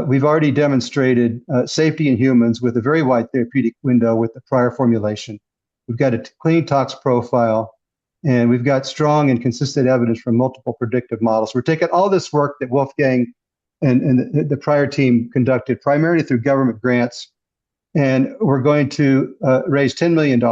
S10: We've already demonstrated safety in humans with a very wide therapeutic window with the prior formulation. We've got a clean tox profile, and we've got strong and consistent evidence from multiple predictive models. We're taking all this work that Wolfgang and the prior team conducted primarily through government grants, and we're going to raise $10 million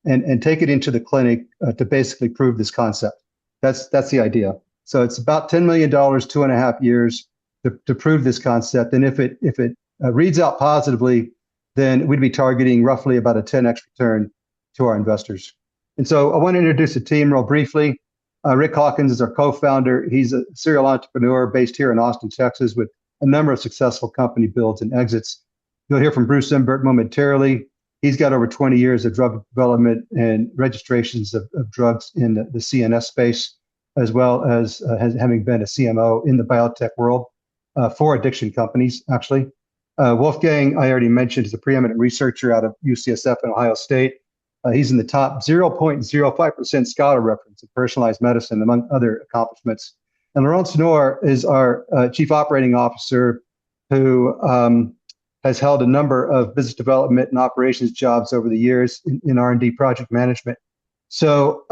S10: and take it into the clinic to basically prove this concept. That's the idea. So it's about $10 million, 2.5 years to prove this concept. And if it reads out positively, then we'd be targeting roughly about a 10x return to our investors. And so I want to introduce the team real briefly. Rick Hawkins is our co-founder. He's a serial entrepreneur based here in Austin, Texas, with a number of successful company builds and exits. You'll hear from Bruce Imbert momentarily. He's got over 20 years of drug development and registrations of drugs in the CNS space, as well as having been a CMO in the biotech world for addiction companies, actually. Wolfgang, I already mentioned, is a preeminent researcher out of UCSF and Ohio State. He's in the top 0.05% scholar reference in personalized medicine, among other accomplishments. And Laurence Noor is our chief operating officer, who has held a number of business development and operations jobs over the years in R&D project management. So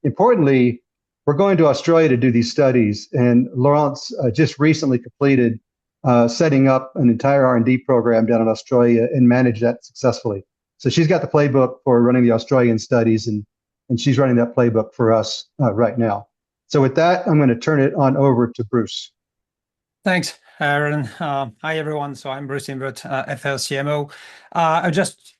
S10: importantly,
S3: we're going to Australia to do these studies, and Laurence just recently completed setting up an entire R&D program down in Australia and managed that successfully. So she's got the playbook for running the Australian studies, and she's running that playbook for us right now. So with that, I'm going to turn it on over to Bruce.
S12: Thanks, Aaron. Hi, everyone. So I'm Bruce Invert, Aether CMO.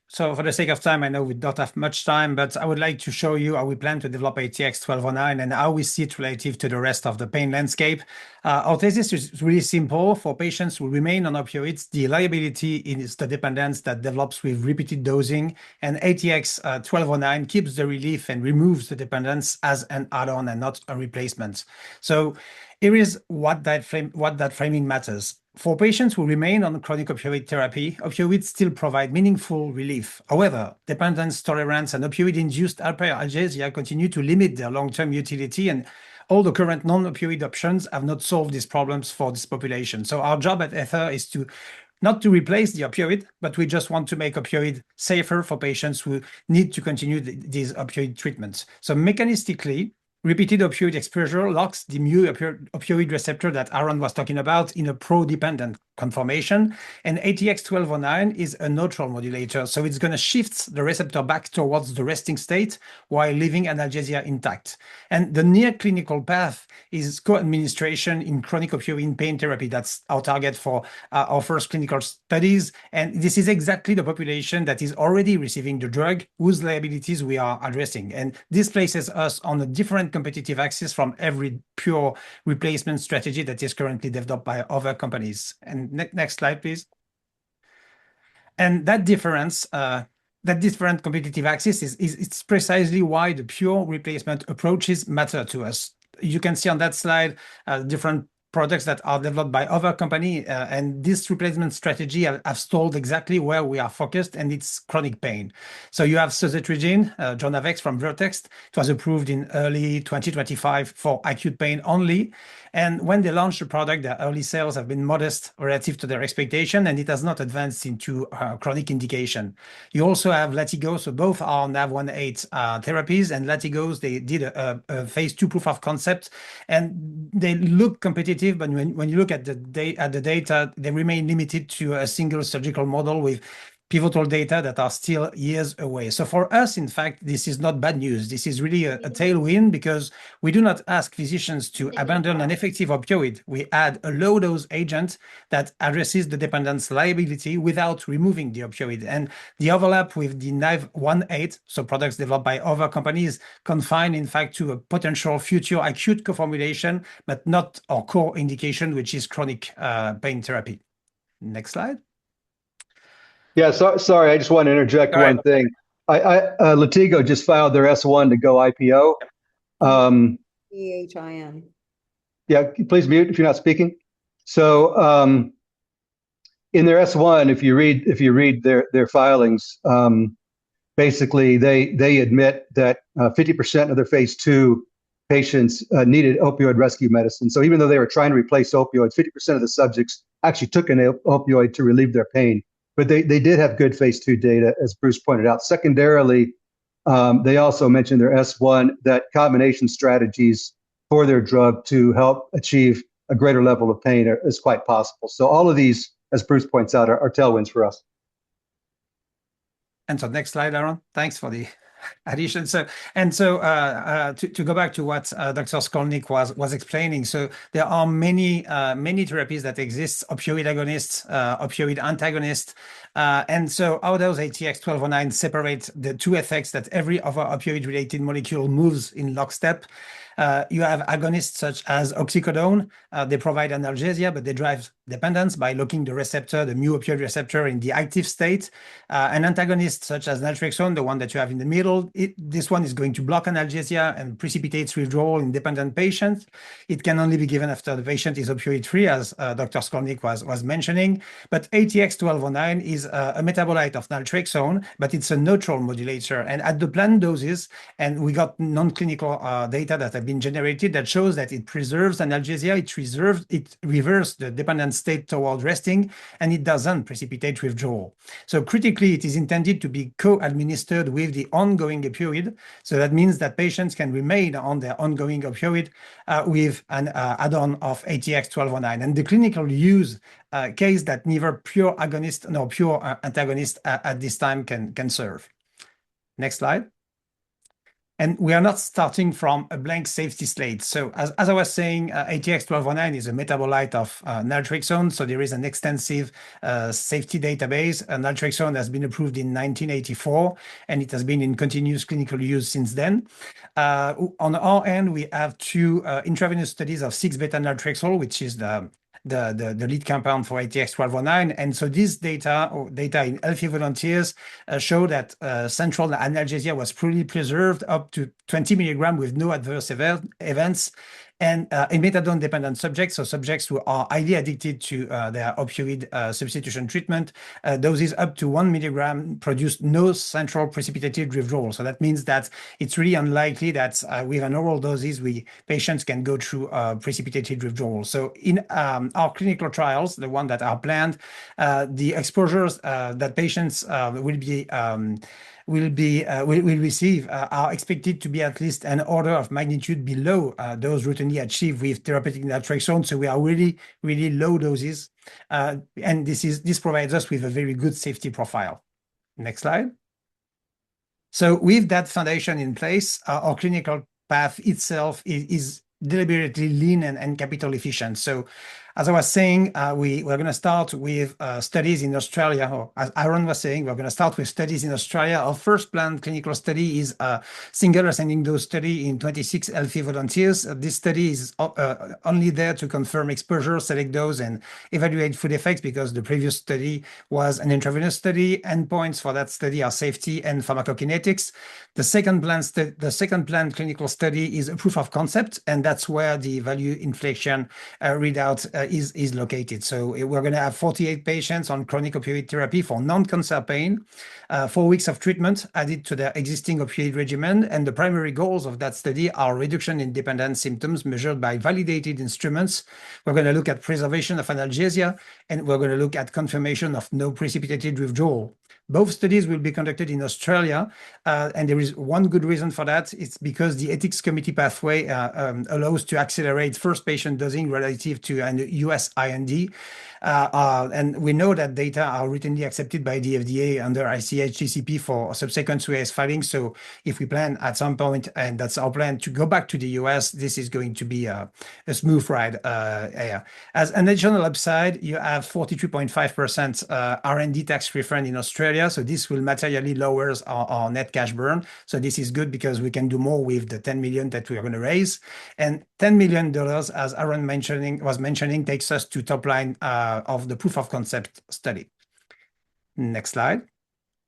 S12: So for the sake of time, I know we don't have much time, but I would like to show you how we plan to develop ATX-1209 and how we see it relative to the rest of the pain landscape. Our thesis is really simple. For patients who remain on opioids, the liability is the dependence that develops with repeated dosing, and ATX-1209 keeps the relief and removes the dependence as an add-on and not a replacement. So here is what that framing matters. For patients who remain on chronic opioid therapy, opioids still provide meaningful relief. However, dependence tolerance and opioid-induced hyperalgesia continue to limit their long-term utility, and all the current non-opioid options have not solved these problems for this population. So our job at Aether is not to replace the opioid, but we just want to make opioid safer for patients who need to continue these opioid treatments. So mechanistically, repeated opioid exposure locks the mu opioid receptor that Aaron was talking about in a pro-dependent conformation, and ATX-1209 is a neutral modulator, so it's going to shift the receptor back towards the resting state while leaving analgesia intact. And the near clinical path is co-administration in chronic opioid pain therapy. That's our target for our first clinical studies, and this is exactly the population that is already receiving the drug whose liabilities we are addressing. And this places us on a different competitive axis from every pure replacement strategy that is currently developed by other companies. And next slide, please. And that difference, that different competitive axis it's precisely why the pure replacement approaches matter to us. You can see on that slide different products that are developed by other companies, and this replacement strategy have stalled exactly where we are focused, and it's chronic pain. So you have suzetrigine, Jonavex from Vertex. It was approved in early 2025 for acute pain only. And when they launched the product, their early sales have been modest relative to their expectation, and it has not advanced into chronic indication. You also have Latigo, so both are NaV1.8 therapies, and Latigos, they did a phase 2 proof of concept, and they look competitive, but when you look at the data, they remain limited to a single surgical model with pivotal data that are still years away. So for us, in fact, this is not bad news. This is really a tailwind, because we do not ask physicians to abandon an effective opioid. We add a low-dose agent that addresses the dependence liability without removing the opioid. And the overlap with the NaV1.8, so products developed by other companies, confined, in fact, to a potential future acute co-formulation, but not our core indication, which is chronic pain therapy. Next slide.
S3: Yeah, sorry, I just want to interject one thing. Latigo just filed their S1 to go IPO.
S13: EHIN.
S3: Yeah, please mute if you're not speaking. So in their S1, if you read their filings, basically they admit that 50% of their phase 2 patients needed opioid rescue medicine. So even though they were trying to replace opioids, 50% of the subjects actually took an opioid to relieve their pain. But they did have good phase 2 data, as Bruce pointed out. Secondarily, they also mentioned their S1 that combination strategies for their drug to help achieve a greater level of pain is quite possible. So all of these, as Bruce points out, are tailwinds for us.
S12: And so next slide, Aaron. Thanks for the addition. So to go back to what Dr. Skolnick was explaining, so there are many therapies that exist: opioid agonists, opioid antagonists, and so how does ATX-1209 separate the two effects that every other opioid-related molecule moves in lockstep? You have agonists such as oxycodone. They provide analgesia, but they drive dependence by locking the receptor, the mu opioid receptor, in the active state. An antagonist such as naltrexone, the one that you have in the middle, this one is going to block analgesia and precipitates withdrawal in dependent patients. It can only be given after the patient is opioid-free, as Dr. Skolnick was mentioning. But ATX-1209 is a metabolite of naltrexone, but it's a neutral modulator. And at the planned doses, and we got non-clinical data that have have been generated that shows that it preserves analgesia, it reverses the dependent state toward resting, and it doesn't precipitate withdrawal. So critically, it is intended to be co-administered with the ongoing opioid. So that means that patients can remain on their ongoing opioid with an add-on of ATX-1209. And the clinical use case that neither pure agonist nor pure antagonist at this time can serve. Next slide. And we are not starting from a blank safety slate. So as I was saying, ATX-1209 is a metabolite of naltrexone. So there is an extensive safety database. Naltrexone has been approved in 1984, and it has been in continuous clinical use since then. On our end, we have two intravenous studies of 6-beta-naltrexone, which is the lead compound for ATX-1209. And so this data in healthy volunteers show that central analgesia was fully preserved up to 20 milligrams with no adverse events. And in methadone-dependent subjects, so subjects who are highly addicted to their opioid substitution treatment, doses up to 1 milligram produced no central precipitated withdrawal. So that means that it's really unlikely that with an oral doses, patients can go through precipitated withdrawal. So in our clinical trials, the one that are planned, the exposures that patients will receive are expected to be at least an order of magnitude below those routinely achieved with therapeutic naltrexone. So we are really, really low doses. And this provides us with a very good safety profile. Next slide. So with that foundation in place, our clinical path itself is deliberately lean and capital efficient. So as I was saying, we're going to start with studies in Australia, or as Aaron was saying, we're going to start with studies in Australia. Our first planned clinical study is a single ascending dose study in 26 healthy volunteers. This study is only there to confirm exposure, select dose, and evaluate food effects, because the previous study was an intravenous study. Endpoints for that study are safety and pharmacokinetics. The second planned clinical study is a proof of concept, and that's where the value inflection readout is located. So we're going to have 48 patients on chronic opioid therapy for non-cancer pain, 4 weeks of treatment added to their existing opioid regimen. And the primary goals of that study are reduction in dependence symptoms measured by validated instruments. We're going to look at preservation of analgesia, and we're going to look at confirmation of no precipitated withdrawal. Both studies will be conducted in Australia, and there is one good reason for that. It's because the ethics committee pathway allows to accelerate first patient dosing relative to an US IND. And we know that data are routinely accepted by the FDA under ICH GCP for subsequent US filings. So if we plan at some point, and that's our plan, to go back to the US, this is going to be a smooth ride. As an additional upside, you have 43.5% R&D tax refund in Australia. So this will materially lowers our net cash burn. So this is good because we can do more with the 10 million that we are going to raise. And $10 million, as Aaron was mentioning, takes us to top line of the proof of concept study. Next slide.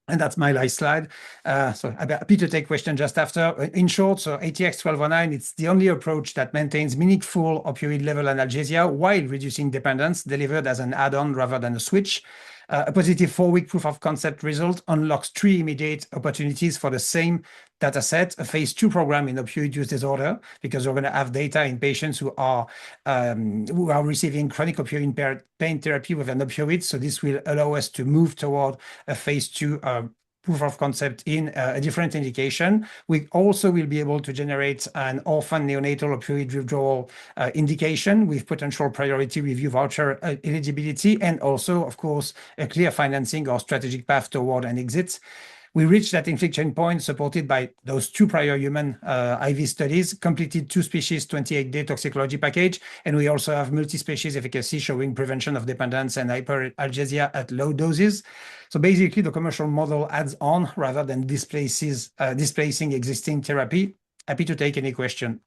S12: And that's my last slide. So I'm happy to take questions just after. In short, so ATX-1209, it's the only approach that maintains meaningful opioid level analgesia while reducing dependence, delivered as an add-on rather than a switch. A positive 4-week proof of concept result unlocks 3 immediate opportunities for the same data set, a phase 2 program in opioid use disorder, because we're going to have data in patients who are receiving chronic opioid pain therapy with an opioid. So this will allow us to move toward a phase 2 proof of concept in a different indication. We also will be able to generate an orphan neonatal opioid withdrawal indication with potential priority review voucher eligibility, and also, of course, a clear financing or strategic path toward an exit. We reached that inflection point supported by those 2 prior human IV studies, completed 2 species 28-day toxicology package, and we also have multi-species efficacy showing prevention of dependence and hyperalgesia at low doses. So basically, the commercial model adds on rather than displacing existing therapy. Happy to take any question.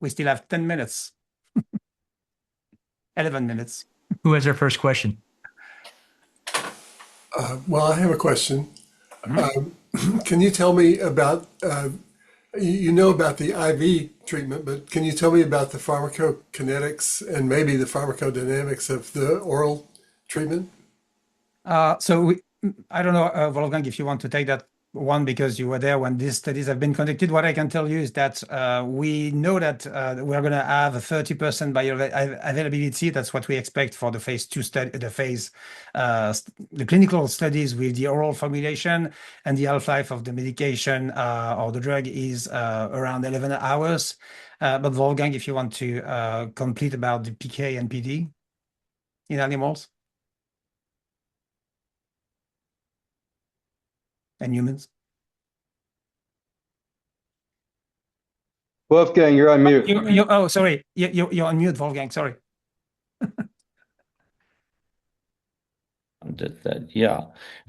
S12: We still have 10 minutes. 11 minutes.
S5: Who has their first question?
S7: Well, I have a question. Can you tell me about, you know about the IV treatment, but can you tell me about the pharmacokinetics and maybe the pharmacodynamics of the oral treatment?
S12: I don't know, Wolfgang, if you want to take that one, because you were there when these studies have been conducted. What I can tell you is that we know that we're going to have a 30% bioavailability. That's what we expect for the phase 2 study, the clinical studies with the oral formulation, and the half-life of the medication or the drug is around 11 hours. But Wolfgang, if you want to complete about the PK and PD in animals and humans.
S3: Wolfgang, you're on mute.
S12: Oh, sorry. You're on mute, Wolfgang. Sorry.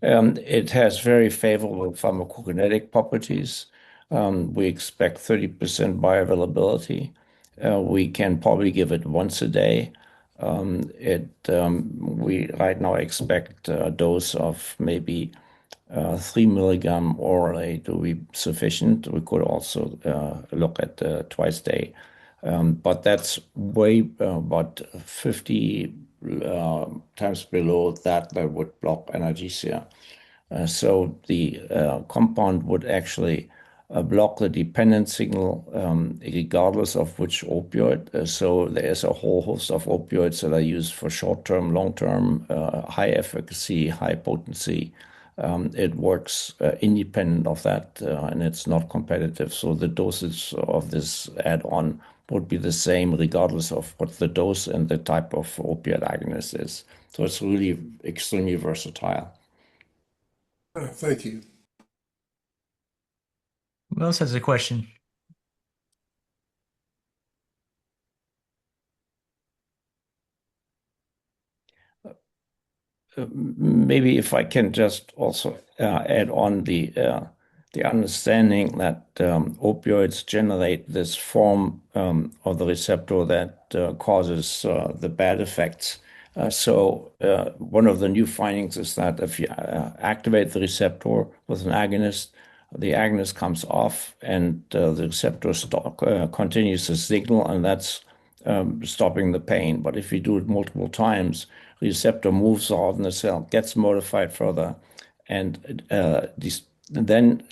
S2: It has very favorable pharmacokinetic properties. We expect 30% bioavailability. We can probably give it once a day. We right now expect a dose of maybe 3 milligram orally to be sufficient. We could also look at twice a day. But that's way about 50 times below that would block analgesia. So the compound would actually block the dependent signal regardless of which opioid. So there's a whole host of opioids that are used for short-term, long-term, high efficacy, high potency. It works independent of that, and it's not competitive. So the dosage of this add-on would be the same regardless of what the dose and the type of opioid agonist is. So it's really extremely versatile.
S7: Thank you.
S5: Who else has a question?
S2: Maybe if I can just also add on the understanding that opioids generate this form of the receptor that causes the bad effects. So one of the new findings is that if you activate the receptor with an agonist, the agonist comes off and the receptor continues to signal, and that's stopping the pain. But if you do it multiple times, the receptor moves out in the cell, gets modified further, and then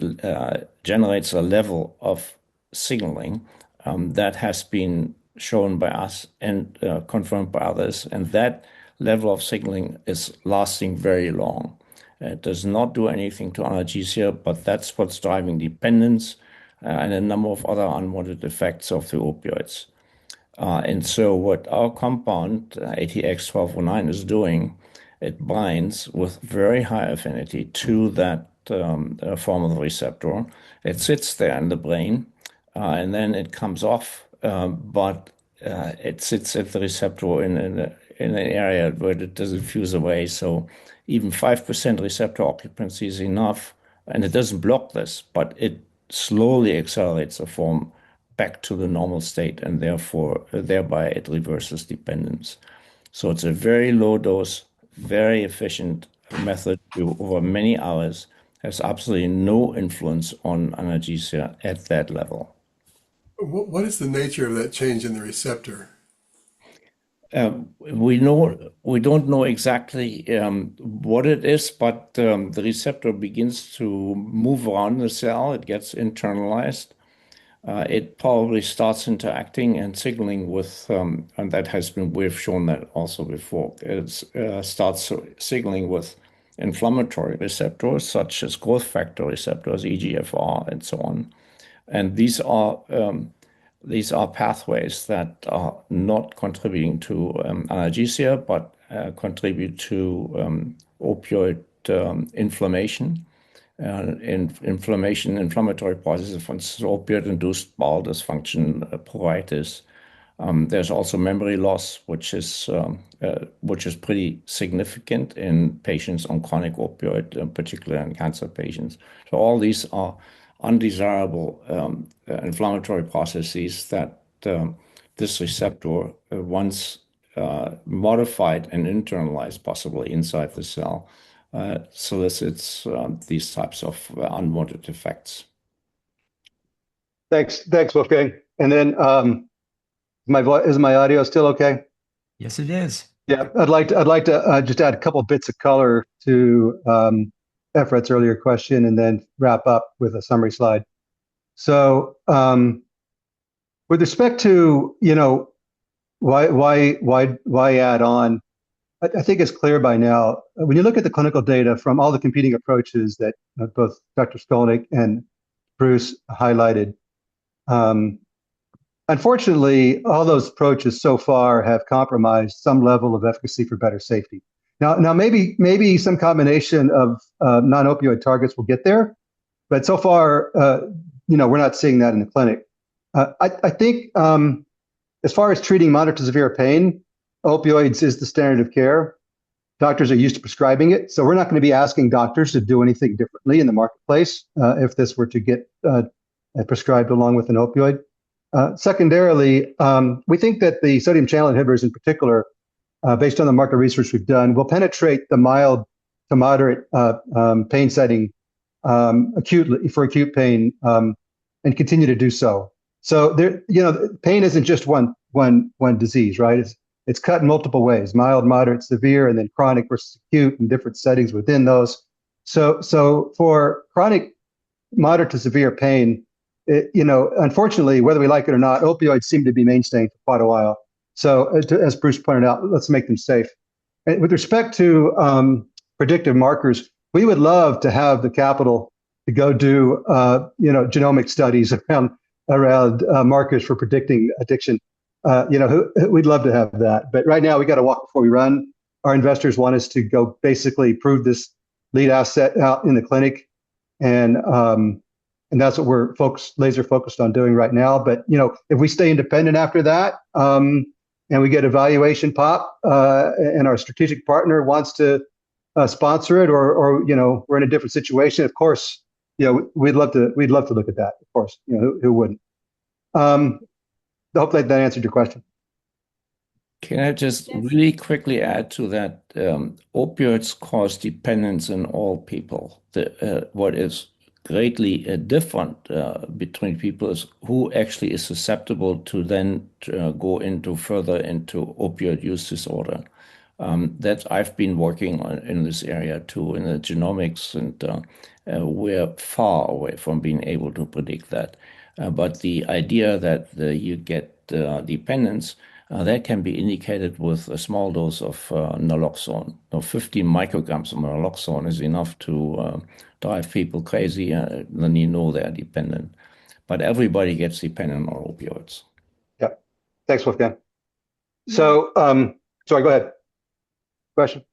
S2: generates a level of signaling that has been shown by us and confirmed by others. And that level of signaling is lasting very long. It does not do anything to analgesia, but that's what's driving dependence and a number of other unwanted effects of the opioids. And so what our compound, ATX-1209, is doing, it binds with very high affinity to that form of the receptor. It sits there in the brain, and then it comes off, but it sits at the receptor in an area where it doesn't fuse away. So even 5% receptor occupancy is enough, and it doesn't block this, but it slowly accelerates the form back to the normal state, and therefore, thereby it reverses dependence. So it's a very low dose, very efficient method over many hours, has absolutely no influence on analgesia at that level.
S7: What is the nature of that change in the receptor?
S2: We don't know exactly what it is, but the receptor begins to move around the cell. It gets internalized. It probably starts interacting and signaling with, and we've shown that also before. It starts signaling with inflammatory receptors such as growth factor receptors, EGFR, and so on. And these are pathways that are not contributing to analgesia, but contribute to opioid inflammation. Inflammatory processes, for instance, opioid-induced bowel dysfunction, pruritus. There's also memory loss, which is pretty significant in patients on chronic opioid, particularly in cancer patients. So all these are undesirable inflammatory processes that this receptor, once modified and internalized, possibly inside the cell, solicits these types of unwanted effects.
S3: Thanks, Wolfgang. And then is my audio still okay?
S5: Yes, it is.
S3: Yeah, I'd like to just add a couple bits of color to Efrat's earlier question and then wrap up with a summary slide. So with respect to, why add on? I think it's clear by now, when you look at the clinical data from all the competing approaches that both Dr. Skolnick and Bruce highlighted, unfortunately, all those approaches so far have compromised some level of efficacy for better safety. Now maybe some combination of non-opioid targets will get there, but so far, we're not seeing that in the clinic. I think as far as treating moderate to severe pain, opioids is the standard of care. Doctors are used to prescribing it, so we're not going to be asking doctors to do anything differently in the marketplace if this were to get prescribed along with an opioid. Secondarily, we think that the sodium channel inhibitors in particular, based on the market research we've done, will penetrate the mild to moderate pain setting acutely for acute pain and continue to do so. So there, pain isn't just one disease, right? It's cut in multiple ways: mild, moderate, severe, and then chronic versus acute in different settings within those. So for chronic, moderate to severe pain, unfortunately, whether we like it or not, opioids seem to be mainstaying for quite a while. So as Bruce pointed out, let's make them safe. And with respect to predictive markers, we would love to have the capital to go do genomic studies around markers for predicting addiction. We'd love to have that, but right now we got to walk before we run. Our investors want us to go basically prove this lead asset out in the clinic, and that's what we're laser focused on doing right now. But if we stay independent after that, and we get a valuation pop, and our strategic partner wants to sponsor it, or we're in a different situation, of course, we'd love to look at that. Of course, who wouldn't? Hopefully that answered your question.
S2: Can I just really quickly add to that? Opioids cause dependence in all people. What is greatly different between people is who actually is susceptible to then go further into opioid use disorder. That I've been working on in this area too, in the genomics, and we're far away from being able to predict that. But the idea that you get dependence, that can be indicated with a small dose of naloxone. 50 micrograms of naloxone is enough to drive people crazy, then they're dependent. But everybody gets dependent on opioids.
S3: Yeah. Thanks, Wolfgang. So, sorry, go ahead. Question?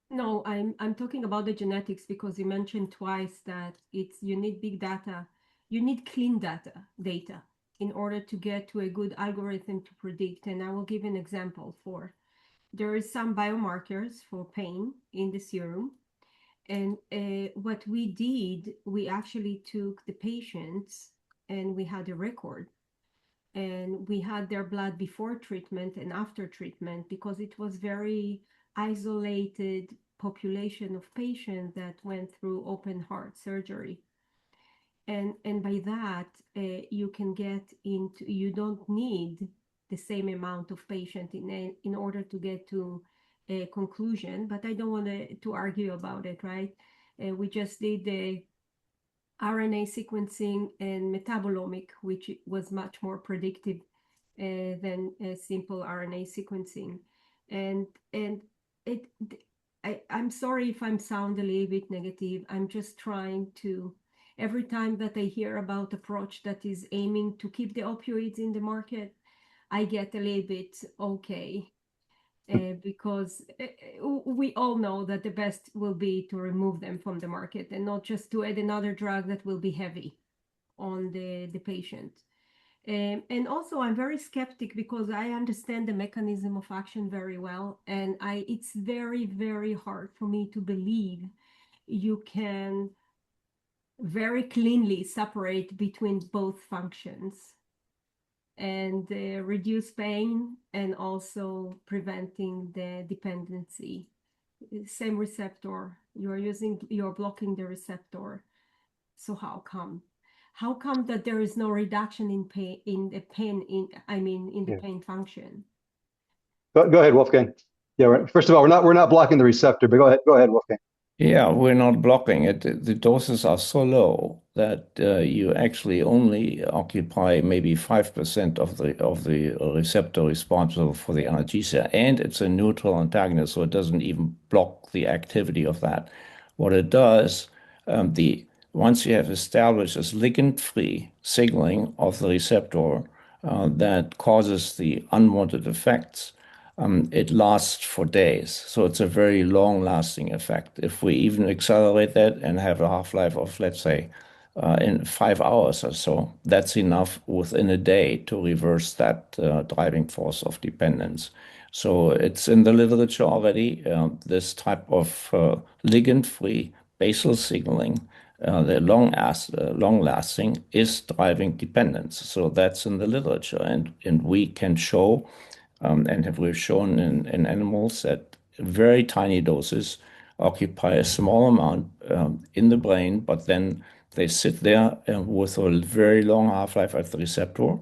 S11: No, I'm talking about the genetics because you mentioned twice that you need big data. You need clean data in order to get to a good algorithm to predict. And I will give an example. There is some biomarkers for pain in the serum. And what we did, we actually took the patients and we had a record. And we had their blood before treatment and after treatment, because it was very isolated population of patients that went through open heart surgery. And by that, you can get into, you don't need the same amount of patient in order to get to a conclusion, but I don't want to argue about it, right? We just did the RNA sequencing and metabolomic, which was much more predictive than a simple RNA sequencing. And I'm sorry if I'm sound a little bit negative. I'm just trying to, every time that I hear about approach that is aiming to keep the opioids in the market, I get a little bit okay, because we all know that the best will be to remove them from the market and not just to add another drug that will be heavy on the patient. And also, I'm very skeptic because I understand the mechanism of action very well, and it's very, very hard for me to believe you can very cleanly separate between both functions and reduce pain and also preventing the dependency. Same receptor, you're blocking the receptor. So how come? How come that there is no reduction in pain, in the pain function?
S3: Go ahead, Wolfgang. Yeah, right. First of all, we're not blocking the receptor, but go ahead, Wolfgang.
S2: Yeah, we're not blocking it. The doses are so low that you actually only occupy maybe 5% of the receptor responsible for the analgesia, and it's a neutral antagonist, so it doesn't even block the activity of that. What it does, the once you have established this ligand-free signaling of the receptor that causes the unwanted effects, it lasts for days. So it's a very long-lasting effect. If we even accelerate that and have a half-life of, let's say, in 5 hours or so, that's enough within a day to reverse that driving force of dependence. So it's in the literature already. This type of ligand-free basal signaling, the long-lasting, is driving dependence. So that's in the literature, and we can show we've shown in animals that very tiny doses occupy a small amount in the brain, but then they sit there with a very long half-life at the receptor,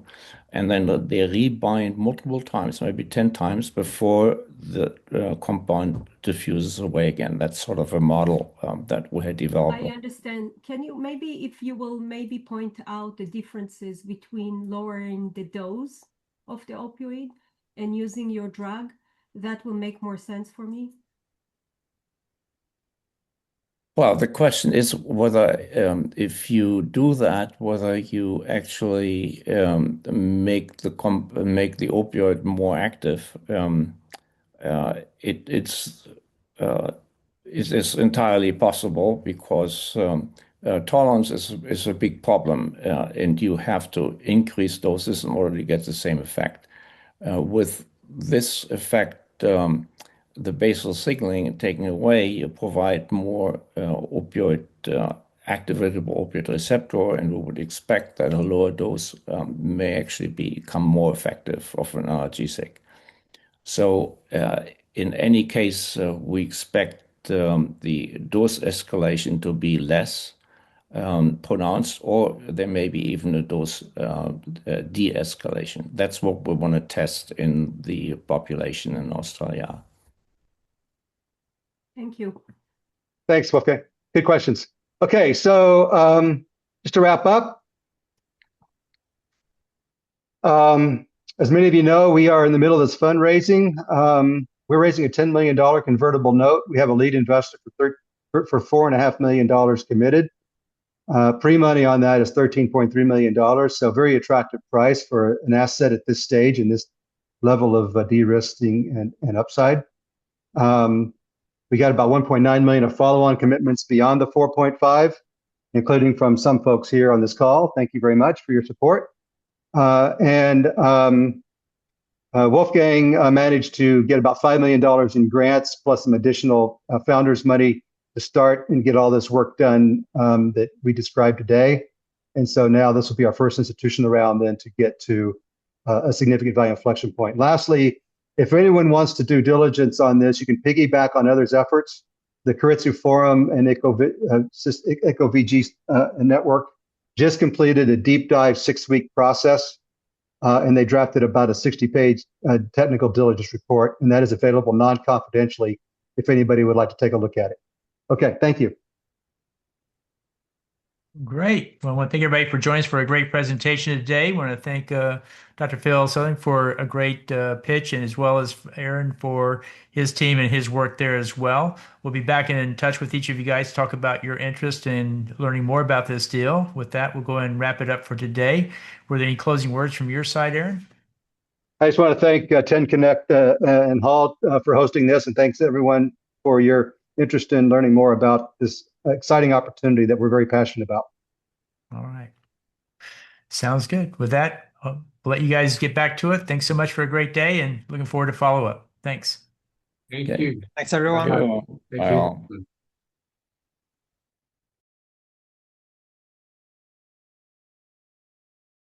S2: and then they rebind multiple times, maybe 10 times before the compound diffuses away again. That's sort of a model that we had developed.
S11: I understand. Can you maybe, if you will maybe point out the differences between lowering the dose of the opioid and using your drug, that will make more sense for me.
S2: Well, the question is whether, if you do that, whether you actually make the opioid more active. It's entirely possible because tolerance is a big problem, and you have to increase doses in order to get the same effect. With this effect, the basal signaling taken away, you provide more activatable opioid receptor, and we would expect that a lower dose may actually become more effective of an analgesic. So in any case, we expect the dose escalation to be less pronounced, or there may be even a dose de-escalation. That's what we want to test in the population in Australia.
S11: Thank you.
S3: Thanks, Wolfgang. Good questions. Okay, so just to wrap up, as many of you know, we are in the middle of this fundraising. We're raising a $10 million convertible note. We have a lead investor for $4.5 million committed. Pre-money on that is $13.3 million, so very attractive price for an asset at this stage and this level of de-risking and upside. We got about 1.9 million of follow-on commitments beyond the 4.5, including from some folks here on this call. Thank you very much for your support. Wolfgang managed to get about $5 million in grants, plus some additional founders money to start and get all this work done that we described today. And so now this will be our first institutional round then to get to a significant value inflection point. Lastly, if anyone wants to do diligence on this, you can piggyback on others' efforts. The Keiretsu Forum and EcoVG Network just completed a deep dive 6-week process, and they drafted about a 60-page technical diligence report, and that is available non-confidentially if anybody would like to take a look at it. Okay, thank you.
S5: Great. Well, I want to thank everybody for joining us for a great presentation today. I want to thank Dr. Phil Skolnick for a great pitch, and as well as Aaron for his team and his work there as well. We'll be back in touch with each of you guys to talk about your interest in learning more about this deal. With that, we'll go ahead and wrap it up for today. Were there any closing words from your side, Aaron?
S3: I just want to thank 10 Connect and Hall for hosting this, and thanks everyone for your interest in learning more about this exciting opportunity that we're very passionate about.
S5: All right. Sounds good. With that, I'll let you guys get back to it. Thanks so much for a great day, and looking forward to follow up. Thanks.
S6: Thank you.
S12: Thanks, everyone.
S2: Thank you.
S6: Thank you.